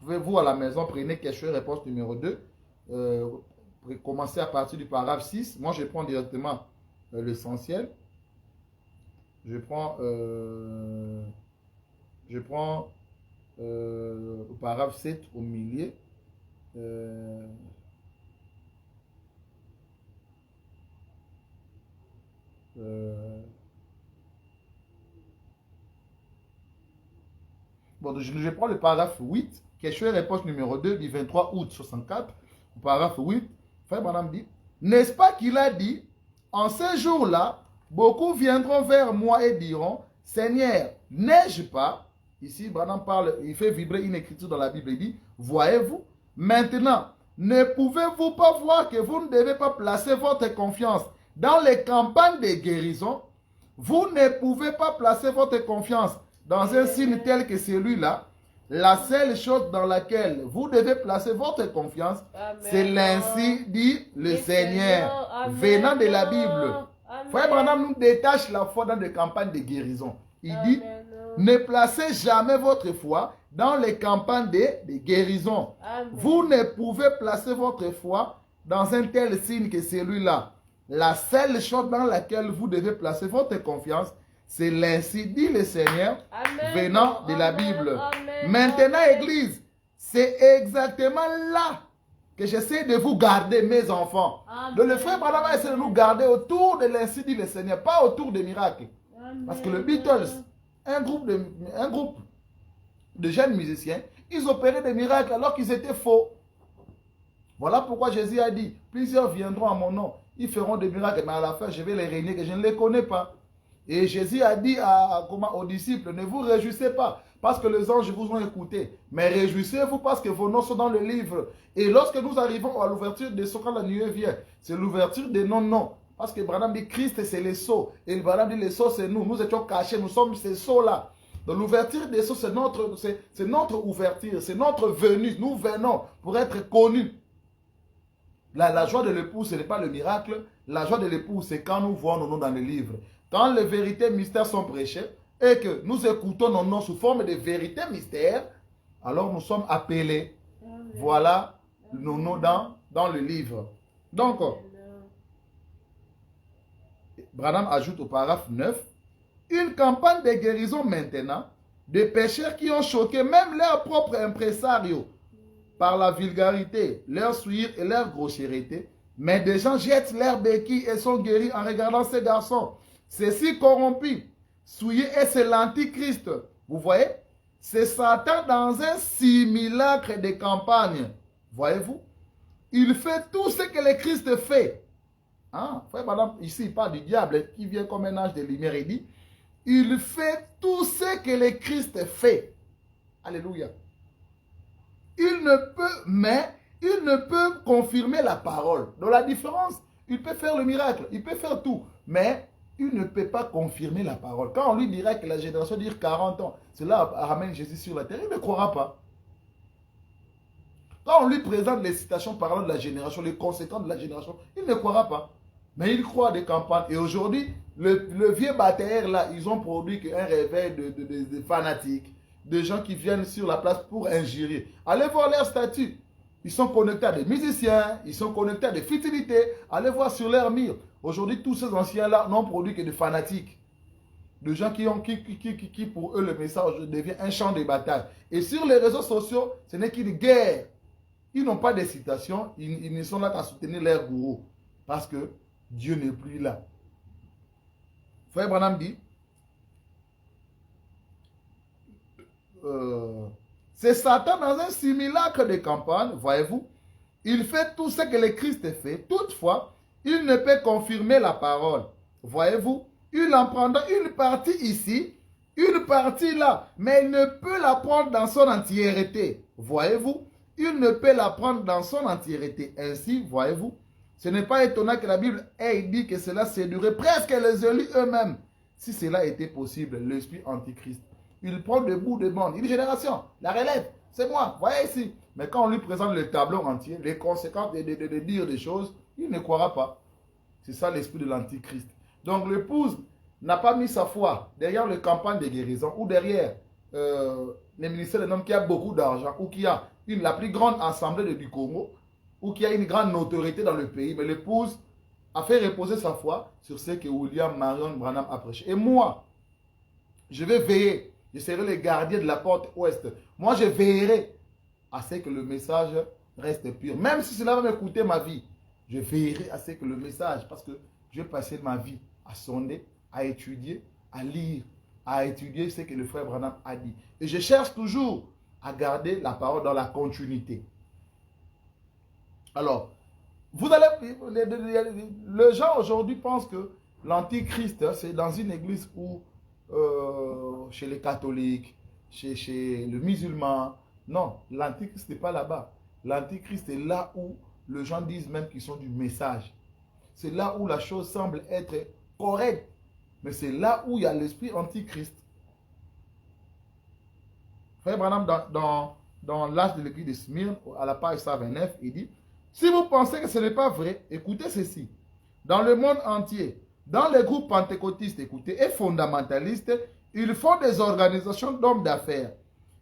Vous à la maison, prenez question et réponse numéro 2. Commencez à partir du paragraphe 6. Moi, je prends directement l'essentiel. Je prends au paragraphe 7 au milieu. Bon, je prends le paragraphe 8, question et réponse numéro 2 du 23 août 64. Au paragraphe 8, Frère Branham dit, n'est-ce pas qu'il a dit, en ces jours-là, beaucoup viendront vers moi et diront, Seigneur, n'ai-je pas? Ici, Branham parle, il fait vibrer une écriture dans la Bible, il dit, voyez-vous, maintenant, ne pouvez-vous pas voir que vous ne devez pas placer votre confiance dans les campagnes de guérison? Vous ne pouvez pas placer votre confiance dans un signe tel que celui-là. La seule chose dans laquelle vous devez placer votre confiance, c'est l'ainsi dit le Seigneur, venant de la Bible. Frère Branham nous détache la foi dans des campagnes de guérison. Il dit, ne placez jamais votre foi dans les campagnes de guérison. Vous ne pouvez placer votre foi dans un tel signe que celui-là. La seule chose dans laquelle vous devez placer votre confiance, c'est l'ainsi dit le Seigneur, venant de la Bible. Maintenant, Église, c'est exactement là que j'essaie de vous garder, mes enfants. Le frère Branham essaie de nous garder autour de l'ainsi dit le Seigneur, pas autour des miracles. Parce que le Beatles, un groupe de jeunes musiciens, ils opéraient des miracles alors qu'ils étaient faux. Voilà pourquoi Jésus a dit, plusieurs viendront à mon nom, ils feront des miracles, mais à la fin, je vais les régner, que je ne les connais pas. Et Jésus a dit aux disciples, ne vous réjouissez pas, parce que les anges vous ont écouté, mais réjouissez-vous parce que vos noms sont dans le livre. Et lorsque nous arrivons à l'ouverture des sceaux, quand la nuée vient, c'est l'ouverture des non-noms. Parce que Branham dit, Christ, c'est les sceaux. Et Branham dit, les sceaux, c'est nous. Nous étions cachés, nous sommes ces sceaux-là. Donc l'ouverture des sceaux, c'est notre ouverture, c'est notre venue. Nous venons pour être connus. La joie de l'époux, ce n'est pas le miracle. La joie de l'époux, c'est quand nous voyons nos noms dans les livres. Quand les vérités mystères sont prêchées et que nous écoutons nos noms sous forme de vérités mystères, alors nous sommes appelés. Voilà nos noms dans le livre. Donc, Branham ajoute au paragraphe 9, une campagne de guérison maintenant de pécheurs qui ont choqué même leur propre impresario par la vulgarité, leur souillure et leur grossièreté. Mais des gens jettent leurs béquilles et sont guéris en regardant ces garçons. C'est si corrompu, souillé, et c'est l'antichrist. Vous voyez? C'est Satan dans un simulacre de campagne. Voyez-vous? Il fait tout ce que le Christ fait. Hein? Frère, madame, ici, il parle du diable qui vient comme un ange de lumière. Il dit, il fait tout ce que le Christ fait. Alléluia. Il ne peut confirmer la parole. Dans la différence, il peut faire le miracle, il peut faire tout, mais il ne peut pas confirmer la parole. Quand on lui dira que la génération dure 40 ans, cela ramène Jésus sur la terre, il ne croira pas. Quand on lui présente les citations parlant de la génération, les conséquences de la génération, il ne croira pas. Mais il croit des campagnes. Et aujourd'hui, le vieux batailleur là, ils ont produit un réveil de fanatiques, de gens qui viennent sur la place pour injurier. Allez voir leur statut. Ils sont connectés à des musiciens, ils sont connectés à des futilités. Allez voir sur leur mur. Aujourd'hui, tous ces anciens-là n'ont produit que des fanatiques. De gens qui pour eux, le message devient un champ de bataille. Et sur les réseaux sociaux, ce n'est qu'une guerre. Ils n'ont pas de citations, ils ne sont là qu'à soutenir leur gourou. Parce que Dieu n'est plus là. Frère Branham dit, c'est Satan dans un simulacre de campagne, voyez-vous. Il fait tout ce que le Christ fait. Toutefois, il ne peut confirmer la parole. Voyez-vous, il en prendra une partie ici, une partie là, mais il ne peut la prendre dans son entièreté. Voyez-vous, il ne peut la prendre dans son entièreté. Ainsi, voyez-vous, ce n'est pas étonnant que la Bible ait dit que cela séduirait presque les élus eux-mêmes. Si cela était possible, l'esprit antichrist, il prend de bout de bande. Une génération, la relève, c'est moi, voyez ici. Mais quand on lui présente le tableau entier, les conséquences de dire des choses, il ne croira pas. C'est ça l'esprit de l'antichrist. Donc l'épouse n'a pas mis sa foi derrière les campagnes de guérison ou derrière les ministères d'un homme qui a beaucoup d'argent ou qui a la plus grande assemblée du Congo ou qui a une grande notoriété dans le pays. Mais l'épouse a fait reposer sa foi sur ce que William Marion Branham a prêché. Et moi, je vais veiller. Je serai le gardien de la porte ouest. Moi, je veillerai à ce que le message reste pur. Même si cela va me coûter ma vie, je veillerai à ce que le message, parce que je vais passer ma vie à sonder, à étudier, à lire, à étudier ce que le frère Branham a dit. Et je cherche toujours à garder la parole dans la continuité. Alors, vous allez, les gens aujourd'hui pensent que l'antichrist, c'est dans une église où, chez les catholiques, chez le musulman. Non, l'antichrist n'est pas là-bas. L'antichrist est là où les gens disent même qu'ils sont du message. C'est là où la chose semble être correcte. Mais c'est là où il y a l'esprit antichrist. Frère Branham, dans l'âge de l'église de Smyrne, à la page 129, il dit, si vous pensez que ce n'est pas vrai, écoutez ceci. Dans le monde entier, dans les groupes pentecôtistes, écoutez, et fondamentalistes, ils font des organisations d'hommes d'affaires.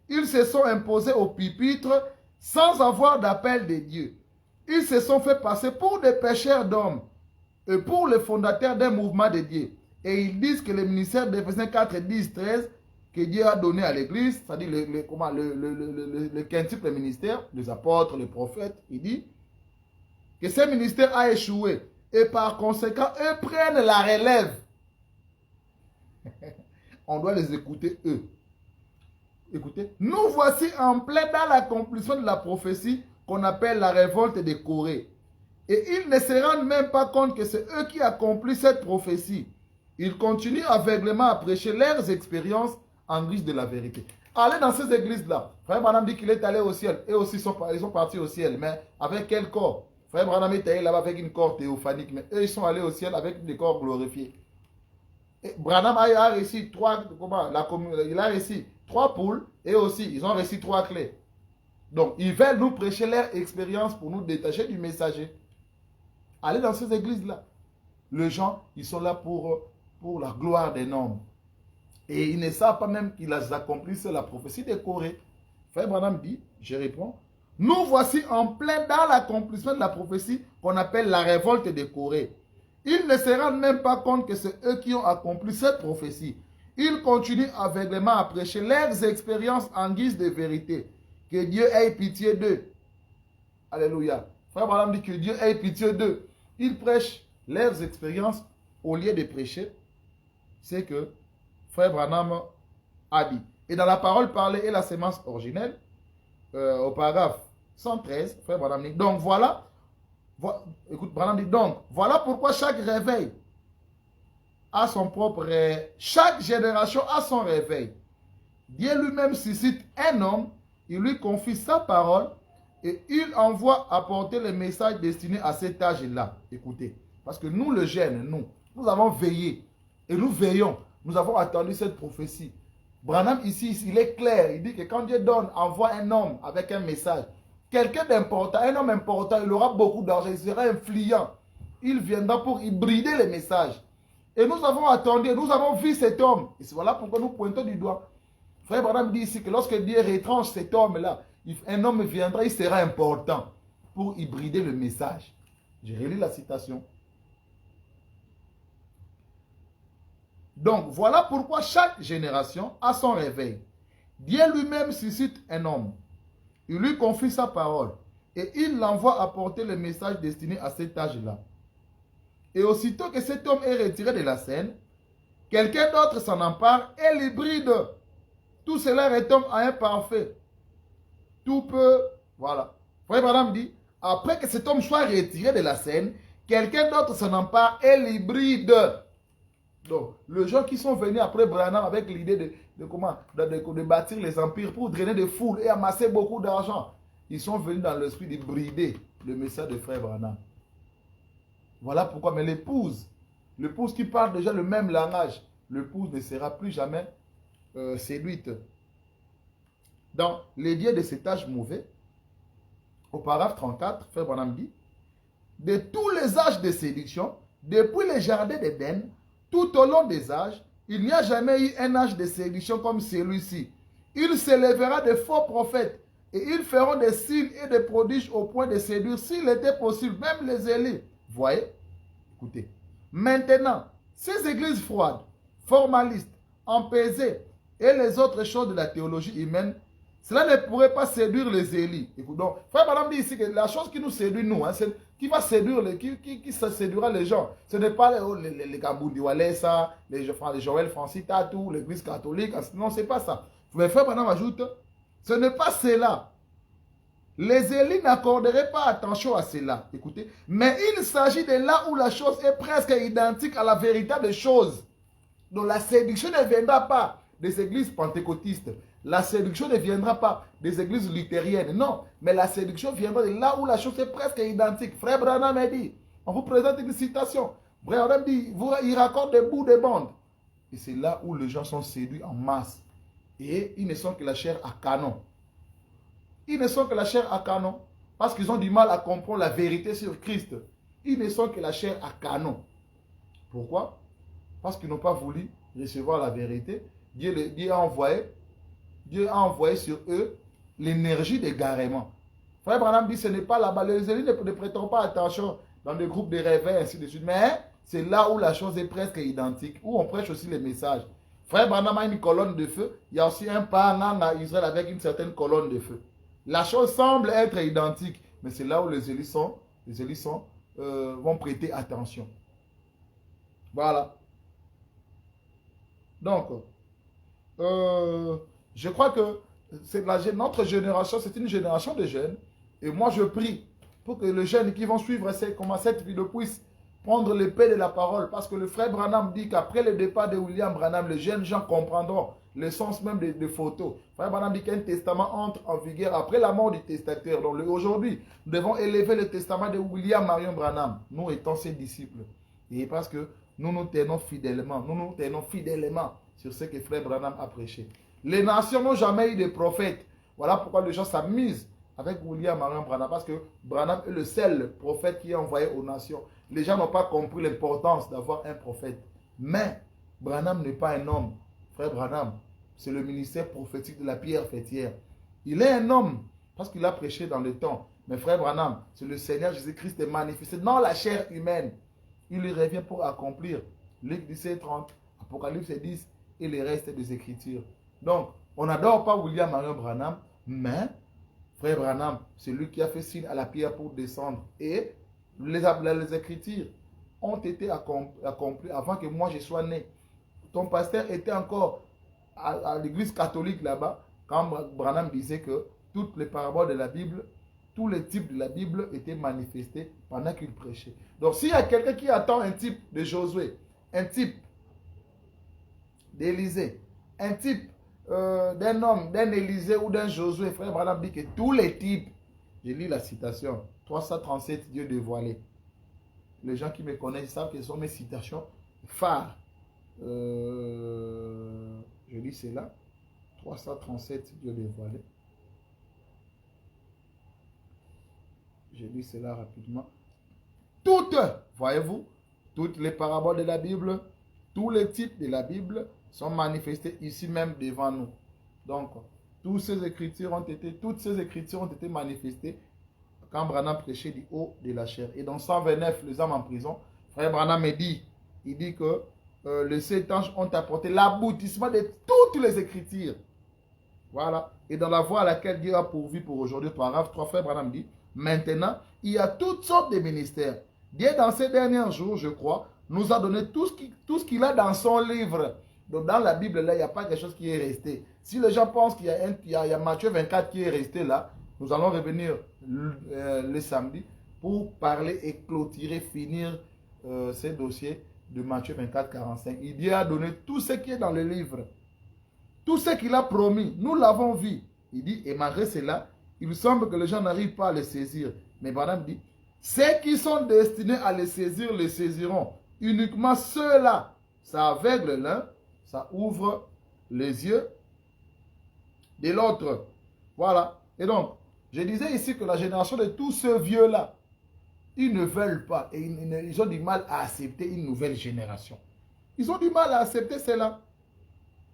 Ils se sont imposés au pupitre sans avoir d'appel de Dieu. Ils se sont fait passer pour des pécheurs d'hommes et pour les fondateurs d'un mouvement de Dieu. Et ils disent que le ministère d'Éphésiens 4, 10, 13, que Dieu a donné à l'église, c'est-à-dire le quintuple ministère, les apôtres, les prophètes, il dit que ce ministère a échoué. Et par conséquent, eux prennent la relève. On doit les écouter, eux. Écoutez, nous voici en plein dans l'accomplissement de la prophétie qu'on appelle la révolte des Corées. Et ils ne se rendent même pas compte que c'est eux qui accomplissent cette prophétie. Ils continuent aveuglément à prêcher leurs expériences en guise de la vérité. Allez dans ces églises-là. Frère Branham dit qu'il est allé au ciel. Et aussi, ils sont partis au ciel. Mais avec quel corps? Frère Branham est allé là-bas avec une corps théophanique. Mais eux, ils sont allés au ciel avec des corps glorifiés. Et Branham a reçu il a reçu 3 poules. Et aussi, ils ont reçu 3 clés. Donc, ils veulent nous prêcher leur expérience pour nous détacher du messager. Allez dans ces églises-là. Les gens, ils sont là pour la gloire des noms. Et ils ne savent pas même qu'ils accomplissent la prophétie des Corées. Frère Branham dit, je réponds, nous voici en plein dans l'accomplissement de la prophétie qu'on appelle la révolte des Corées. Ils ne se rendent même pas compte que c'est eux qui ont accompli cette prophétie. Ils continuent aveuglément à prêcher leurs expériences en guise de vérité. Que Dieu ait pitié d'eux. Alléluia. Frère Branham dit que Dieu ait pitié d'eux. Ils prêchent leurs expériences au lieu de prêcher. C'est que Frère Branham a dit. Et dans la parole parlée et la sémence originelle, au paragraphe 113, Frère Branham dit, donc voilà, écoute, Branham dit, donc, voilà pourquoi chaque réveil a son propre, chaque génération a son réveil. Dieu lui-même suscite un homme, il lui confie sa parole et il envoie apporter le message destiné à cet âge-là. Écoutez, parce que nous, les jeunes, nous avons veillé et nous veillons. Nous avons attendu cette prophétie. Branham ici, il est clair. Il dit que quand Dieu envoie un homme avec un message, quelqu'un d'important, un homme important, il aura beaucoup d'argent, il sera influent. Il viendra pour hybrider les messages. Et nous avons attendu, nous avons vu cet homme. Et c'est voilà pourquoi nous pointons du doigt. Frère Branham dit ici que lorsque Dieu retranche cet homme-là, un homme viendra, il sera important pour hybrider le message. J'ai relu la citation. Donc, voilà pourquoi chaque génération a son réveil. Dieu lui-même suscite un homme. Il lui confie sa parole. Et il l'envoie apporter le message destiné à cet âge-là. Et aussitôt que cet homme est retiré de la scène, quelqu'un d'autre s'en empare et l'hybride. Tout cela retombe à un parfait. Tout peut... Voilà. Frère Branham dit, après que cet homme soit retiré de la scène, quelqu'un d'autre s'en empare et l'hybride. Donc, les gens qui sont venus après Branham avec l'idée de bâtir les empires pour drainer des foules et amasser beaucoup d'argent, ils sont venus dans l'esprit de brider le message de Frère Branham. Voilà pourquoi, mais l'épouse qui parle déjà le même langage, l'épouse ne sera plus jamais séduite. Dans les dieux de cet âge mauvais, au paragraphe 34, Frère Branham dit, de tous les âges de séduction, depuis le jardin d'Éden, tout au long des âges, il n'y a jamais eu un âge de séduction comme celui-ci. Il s'élèvera de faux prophètes et ils feront des signes et des prodiges au point de séduire, s'il était possible, même les élus. Voyez? Écoutez. Maintenant, ces églises froides, formalistes, empesées et les autres choses de la théologie humaine, cela ne pourrait pas séduire les élus. Donc, Frère Branham dit ici que la chose qui nous séduit, nous, qui va séduire, qui séduira les gens, ce n'est pas les Gamboundi Walesa, les Joël Francis Tatou, l'église catholique, non, ce n'est pas ça. Mais Frère Branham ajoute, ce n'est pas cela. Les élus n'accorderaient pas attention à cela. Écoutez, mais il s'agit de là où la chose est presque identique à la véritable chose. Donc la séduction ne viendra pas des églises pentecôtistes. La séduction ne viendra pas des églises luthériennes. Non, mais la séduction viendra de là où la chose est presque identique. Frère Branham a dit, on vous présente une citation. Frère Branham dit, il raconte des bouts de bande. Et c'est là où les gens sont séduits en masse. Et ils ne sont que la chair à canon. Ils ne sont que la chair à canon. Parce qu'ils ont du mal à comprendre la vérité sur Christ. Ils ne sont que la chair à canon. Pourquoi? Parce qu'ils n'ont pas voulu recevoir la vérité. Dieu a envoyé sur eux l'énergie d'égarement. Frère Branham dit, ce n'est pas là-bas. Les élites ne prêteront pas attention dans des groupes de réveil, ainsi de suite. Mais c'est là où la chose est presque identique, où on prêche aussi les messages. Frère Branham a une colonne de feu. Il y a aussi un panan à Israël avec une certaine colonne de feu. La chose semble être identique, mais c'est là où les élites vont prêter attention. Voilà. Donc, je crois que notre génération, c'est une génération de jeunes. Et moi, je prie pour que les jeunes qui vont suivre cette vidéo puissent prendre l'épée de la parole. Parce que le frère Branham dit qu'après le départ de William Branham, les jeunes gens comprendront le sens même des photos. Le frère Branham dit qu'un testament entre en vigueur après la mort du testateur. Donc aujourd'hui, nous devons élever le testament de William Marion Branham, nous étant ses disciples. Et parce que nous tenons fidèlement sur ce que frère Branham a prêché. Les nations n'ont jamais eu de prophète. Voilà pourquoi les gens s'amusent avec William Marion Branham. Parce que Branham est le seul prophète qui est envoyé aux nations. Les gens n'ont pas compris l'importance d'avoir un prophète. Mais Branham n'est pas un homme. Frère Branham, c'est le ministère prophétique de la pierre fêtière. Il est un homme parce qu'il a prêché dans le temps. Mais frère Branham, c'est le Seigneur Jésus-Christ est manifesté dans la chair humaine. Il lui revient pour accomplir Luc 17, 30, Apocalypse 10 et les restes des Écritures. Donc, on n'adore pas William Marion Branham, mais frère Branham, c'est lui qui a fait signe à la pierre pour descendre. Et les Écritures ont été accomplies avant que moi je sois né. Ton pasteur était encore à l'église catholique là-bas, quand Branham disait que toutes les paraboles de la Bible, tous les types de la Bible étaient manifestés pendant qu'il prêchait. Donc s'il y a quelqu'un qui attend un type de Josué, un type d'Élisée, un type d'un homme, d'un Élisée ou d'un Josué, frère Branham dit que tous les types, je lis la citation, 337 Dieu dévoilé. Les gens qui me connaissent savent que ce sont mes citations phares. Je lis cela, 337 Dieu dévoilé. Je lis cela rapidement. Toutes, voyez-vous, toutes les paraboles de la Bible, tous les types de la Bible sont manifestés ici même devant nous. Donc, toutes ces écritures ont été manifestées quand Branham prêchait du haut de la chair. Et dans 129, les hommes en prison, frère Branham me dit, il dit que les 7 anges ont apporté l'aboutissement de toutes les écritures. Voilà. Et dans la voie à laquelle Dieu a pourvu pour aujourd'hui, paragraphe 3, frère Branham dit, maintenant, il y a toutes sortes de ministères. Dieu, dans ces derniers jours, je crois, nous a donné tout ce qu'il a dans son livre. Donc, dans la Bible, là, il n'y a pas quelque chose qui est resté. Si les gens pensent qu'il y a Matthieu 24 qui est resté là, nous allons revenir le samedi pour parler et clôturer, finir ces dossiers de Matthieu 24, 45. Dieu a donné tout ce qui est dans le livre. Tout ce qu'il a promis, nous l'avons vu. Il dit, et malgré cela, il semble que les gens n'arrivent pas à le saisir. Mais Branham dit, ceux qui sont destinés à le saisir, le saisiront. Uniquement ceux-là, ça aveugle l'un, ça ouvre les yeux de l'autre. Voilà. Et donc, je disais ici que la génération de tous ceux vieux-là, ils ne veulent pas, et ils ont du mal à accepter une nouvelle génération. Ils ont du mal à accepter cela.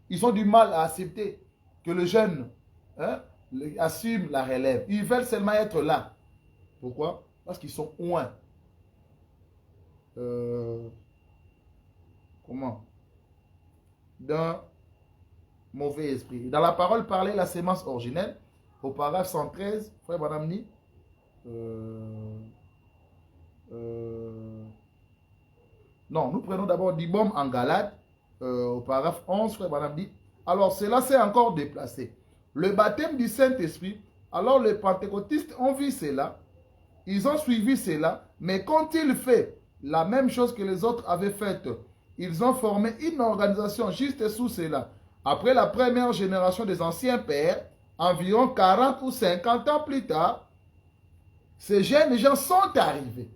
Ils ont du mal à accepter que le jeune assume la relève. Ils veulent seulement être là. Pourquoi? Parce qu'ils sont loin. D'un mauvais esprit. Dans la parole parlée, la sémence originelle, au paragraphe 113, frère Branham dit, non, nous prenons d'abord Dibom en Galate, au paragraphe 11, frère Branham dit, alors cela s'est encore déplacé. Le baptême du Saint-Esprit, alors les pentecôtistes ont vu cela, ils ont suivi cela, mais qu'ont-ils fait? La même chose que les autres avaient faite. Ils ont formé une organisation juste sous cela. Après la première génération des anciens pères, environ 40 ou 50 ans plus tard, ces jeunes gens sont arrivés.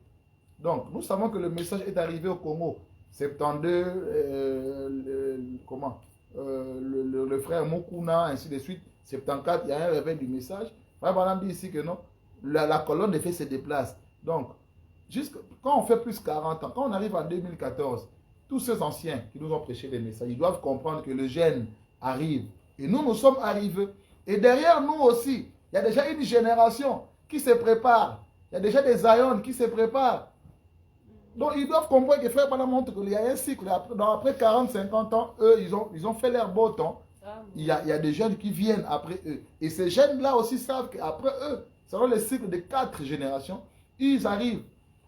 Donc, nous savons que le message est arrivé au Congo. 72, le frère Mokuna, ainsi de suite. 74, il y a un réveil du message. Frère Branham dit ici que non, la colonne de feu se déplace. Donc, quand on fait plus 40 ans, quand on arrive en 2014, tous ces anciens qui nous ont prêché des messages, ils doivent comprendre que le gène arrive. Et nous, nous sommes arrivés. Et derrière nous aussi, il y a déjà une génération qui se prépare. Il y a déjà des aïons qui se préparent. Donc, ils doivent comprendre que Frère Branham montre qu'il y a un cycle. Après 40-50 ans, eux, ils ont fait leur beau temps. Il y a des jeunes qui viennent après eux. Et ces jeunes-là aussi savent qu'après eux, selon le cycle de 4 générations, ils arrivent.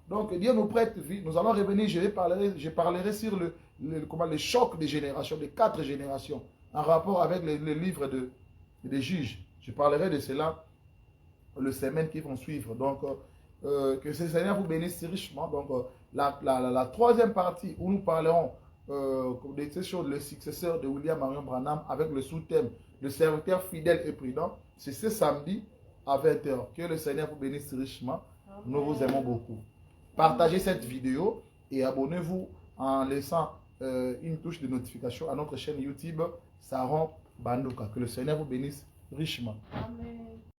Donc, Dieu nous prête vie. Nous allons revenir, je parlerai sur le choc des générations, des 4 générations, en rapport avec les livres des juges. Je parlerai de cela les semaines qui vont suivre. Donc, que ce Seigneur vous bénisse richement. Donc, la troisième partie où nous parlerons de ces choses, le successeur de William Marion Branham avec le sous-thème, le serviteur fidèle et prudent, c'est ce samedi à 20 h. Que le Seigneur vous bénisse richement. Amen. Nous vous aimons beaucoup. Partagez cette vidéo et abonnez-vous en laissant une touche de notification à notre chaîne YouTube Saron Banduka. Que le Seigneur vous bénisse richement. Amen.